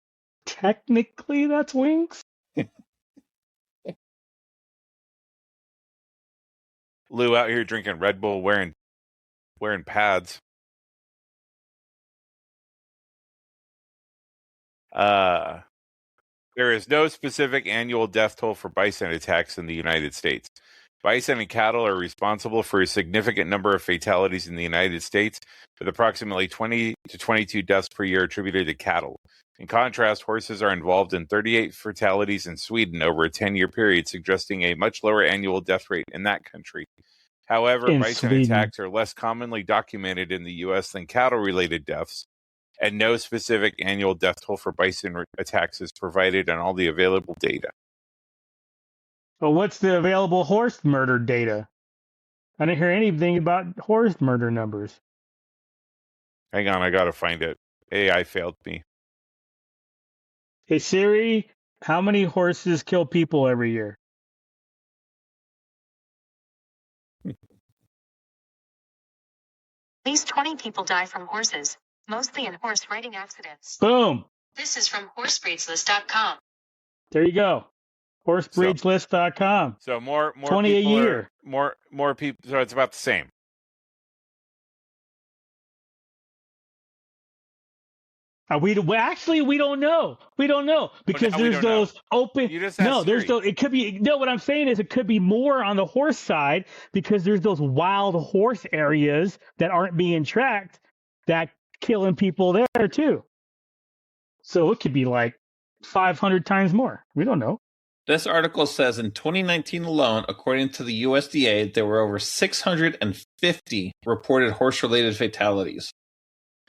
technically that's wings. Lou out here drinking Red Bull, wearing pads. There is no specific annual death toll for bison attacks in the United States. Bison and cattle are responsible for a significant number of fatalities in the United States, with approximately 20 to 22 deaths per year attributed to cattle. In contrast, horses are involved in 38 fatalities in Sweden over a 10-year period, suggesting a much lower annual death rate in that country. However, bison attacks are less commonly documented in the U.S. than cattle-related deaths, and no specific annual death toll for bison attacks is provided on all the available data. Well, what's the available horse murder data? I didn't hear anything about horse murder numbers. Hang on, I gotta find it. AI failed me. Hey Siri, how many horses kill people every year? At least 20 people die from horses, mostly in horse riding accidents. Boom. This is from horsebreedslist.com. There you go. Horsebreedslist.com. So more 20 people a year. More people. So it's about the same. We don't know. We don't know because there's those open. You just no, asked there's Siri. those. It could be no. What I'm saying is it could be more on the horse side because there's those wild horse areas that aren't being tracked that killing people there too. So it could be like 500 times more. We don't know. This article says in 2019 alone, according to the USDA, there were over 650 reported horse-related fatalities.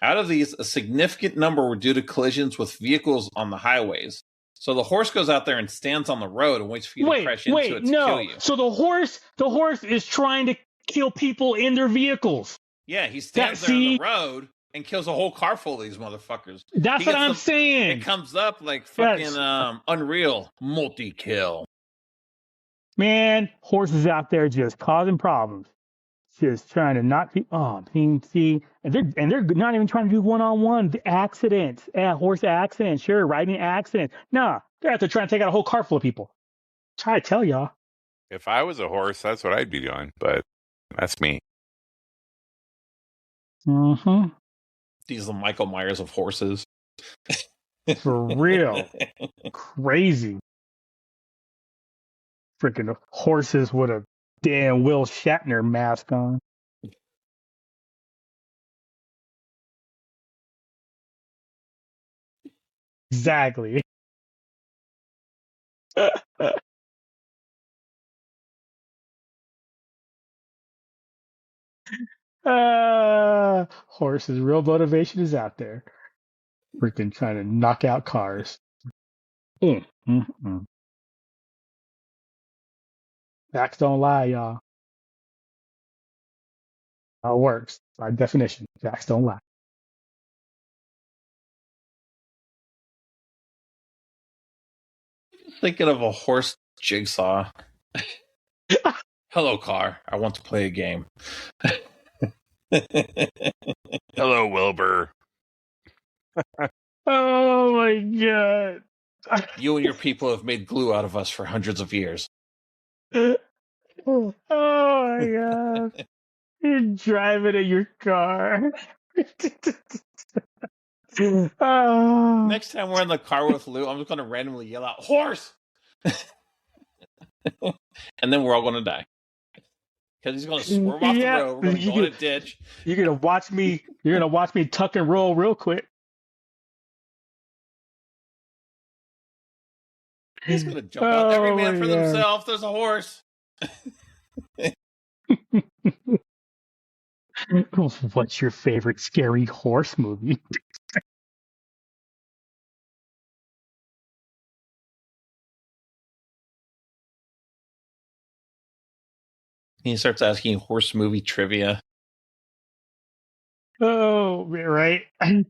Out of these, a significant number were due to collisions with vehicles on the highways. So the horse goes out there and stands on the road and waits for you to crash into it to kill you. So the horse is trying to kill people in their vehicles. Yeah, he stands there on the road and kills a whole car full of these motherfuckers. That's what I'm saying. It comes up like fucking Unreal multi-kill. Man, horses out there just causing problems. Just trying to not be see, and they're not even trying to do one-on-one accidents, horse accidents, sure, riding accidents. Nah, they're out there trying to take out a whole car full of people. Try to tell y'all. If I was a horse, that's what I'd be doing. But that's me. Mm-hmm. These are the Michael Myers of horses. For real, crazy. Freaking horses with a damn Will Shatner mask on. Exactly. Horses, real motivation is out there. Freaking trying to knock out cars. Facts don't lie, y'all. How it works. By definition, facts don't lie. Thinking of a horse jigsaw. Hello, car. I want to play a game. Hello, Wilbur. Oh my god. You and your people have made glue out of us for hundreds of years. Oh my god. You're driving in your car. Oh. Next time we're in the car with Lou, I'm just going to randomly yell out, horse! And then we're all going to die. Because he's going to swerve off the road. We're going to go in a ditch. You're going to watch me tuck and roll real quick. He's going to jump out. Every man for God. themselves. There's a horse. What's your favorite scary horse movie? He starts asking horse movie trivia. Oh, right. In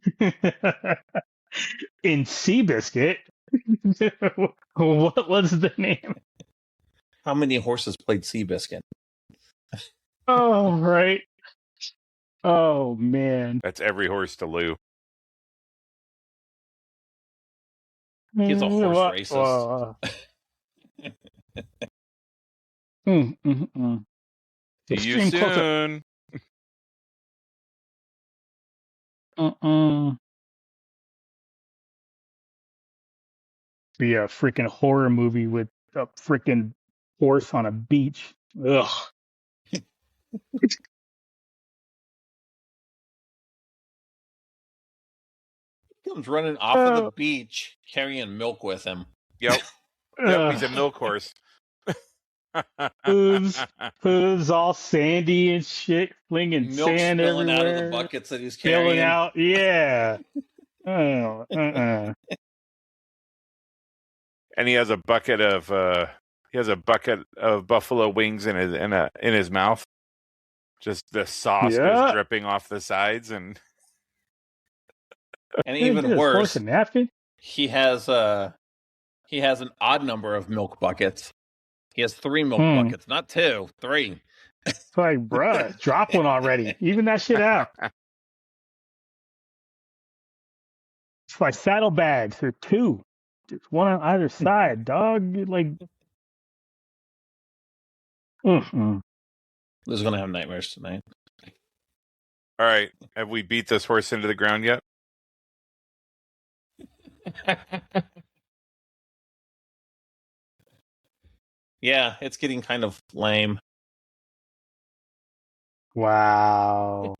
Seabiscuit, what was the name? How many horses played Seabiscuit? Oh, right. Oh, man. That's every horse to Lou. He's a horse racist. See you soon. Be a freaking horror movie with a freaking horse on a beach. Ugh. Comes running off of the beach carrying milk with him. Yep. Yep, he's a milk horse. Hooves all sandy and shit, flinging Milk sand spilling everywhere. out of the buckets that he's carrying. Spilling out, yeah. And he has a bucket of buffalo wings in his mouth. Just the sauce is dripping off the sides, and even worse, he has an odd number of milk buckets. He has 3 milk buckets, not 2, 3. It's like, bruh, drop one already. Even that shit out. It's like saddlebags. They're 2. There's one on either side, dog. Like, Lou's gonna have nightmares tonight. All right, have we beat this horse into the ground yet? Yeah, it's getting kind of lame. wow.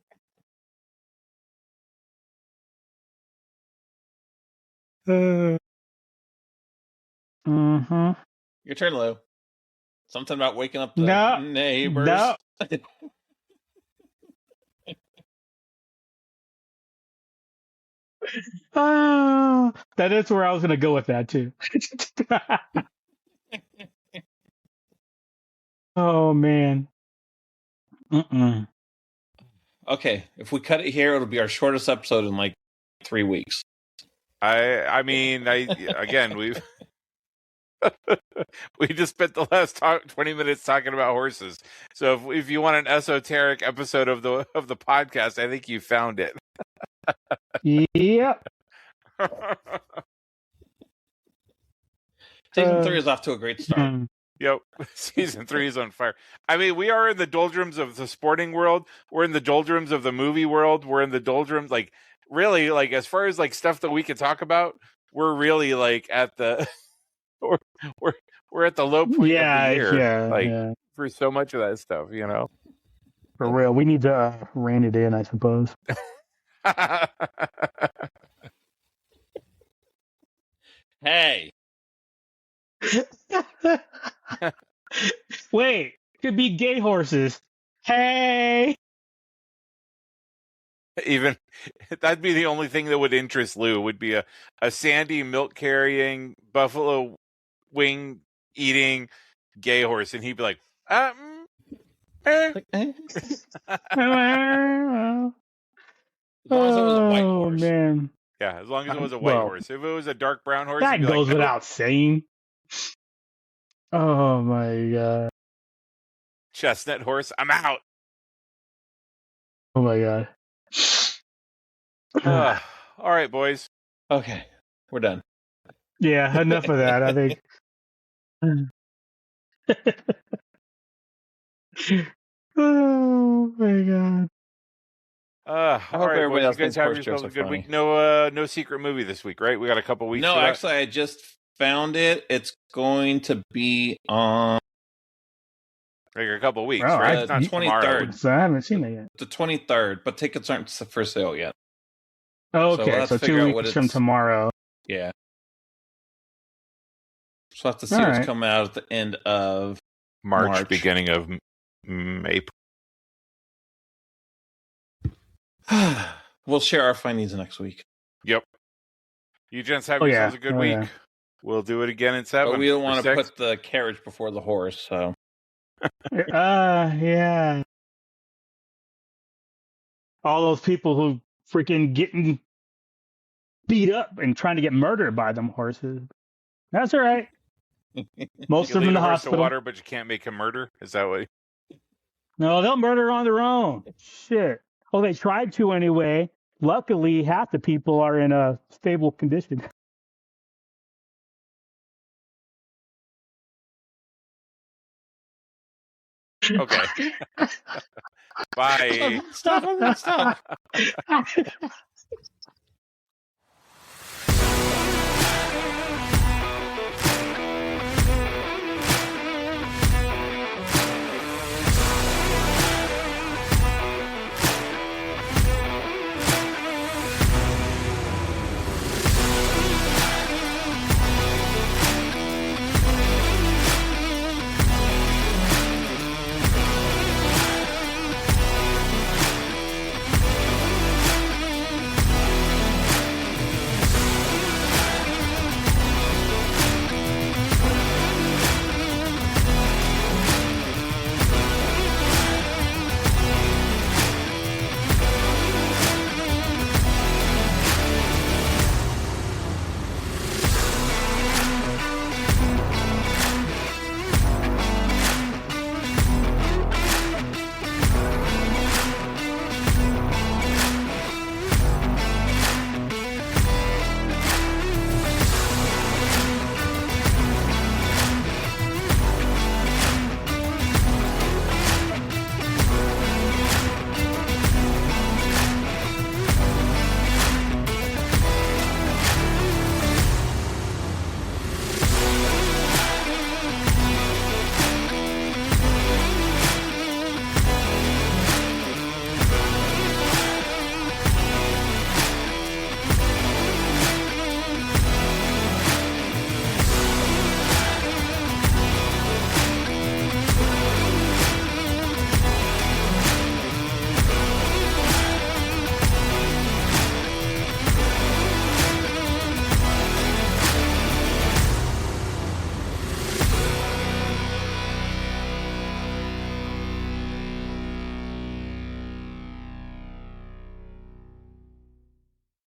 Your turn, Lou. Something about waking up the neighbors. No. That is where I was going to go with that, too. Oh, man. Okay, if we cut it here, it'll be our shortest episode in like 3 weeks. Again, we've we just spent the last 20 minutes talking about horses. So if you want an esoteric episode of the podcast, I think you found it. Yep. Season 3 is off to a great start. Yep. Season 3 is on fire. I mean, we are in the doldrums of the sporting world. We're in the doldrums of the movie world. We're in the doldrums, like, really, like, as far as, like, stuff that we can talk about, we're really, like, at the... we're at the low point of the year. For so much of that stuff, you know? For real. We need to rein it in, I suppose. Hey. Wait, could be gay horses. Hey. Even that'd be the only thing that would interest Lou, would be a sandy milk carrying buffalo wing eating gay horse, and he'd be like, eh. As long as it was a white horse. Man. Yeah, as long as it was a white horse. If it was a dark brown horse, that goes without saying. Oh my god. Chestnut horse, I'm out. Oh my god. All right, boys. Okay, we're done. Yeah, enough of that, I think. Oh my god. I hope everybody else you guys have yourselves a good week. No secret movie this week, right? We got a couple weeks. No, actually, I just found it. It's going to be on like a couple weeks, Oh, right? It's not 23rd. So I haven't seen it yet. The 23rd, but tickets aren't for sale yet. Okay, let's so figure 2 out what weeks from it's- tomorrow. Yeah. So I'll have to see All what's right. coming out at the end of March. Beginning of April. We'll share our findings next week. Yep. You gents have Oh, yeah. yourselves a good Oh, week. yeah. We'll do it again in 7. But we don't or want to 6. put the carriage before the horse, so. Yeah. All those people who freaking getting beat up and trying to get murdered by them horses. That's all right. Most You of them lead in a the horse to hospital. water, but you can't make him murder. Is that what? No, they'll murder on their own. Shit. Oh, they tried to anyway. Luckily, half the people are in a stable condition. Okay. Bye. Stop.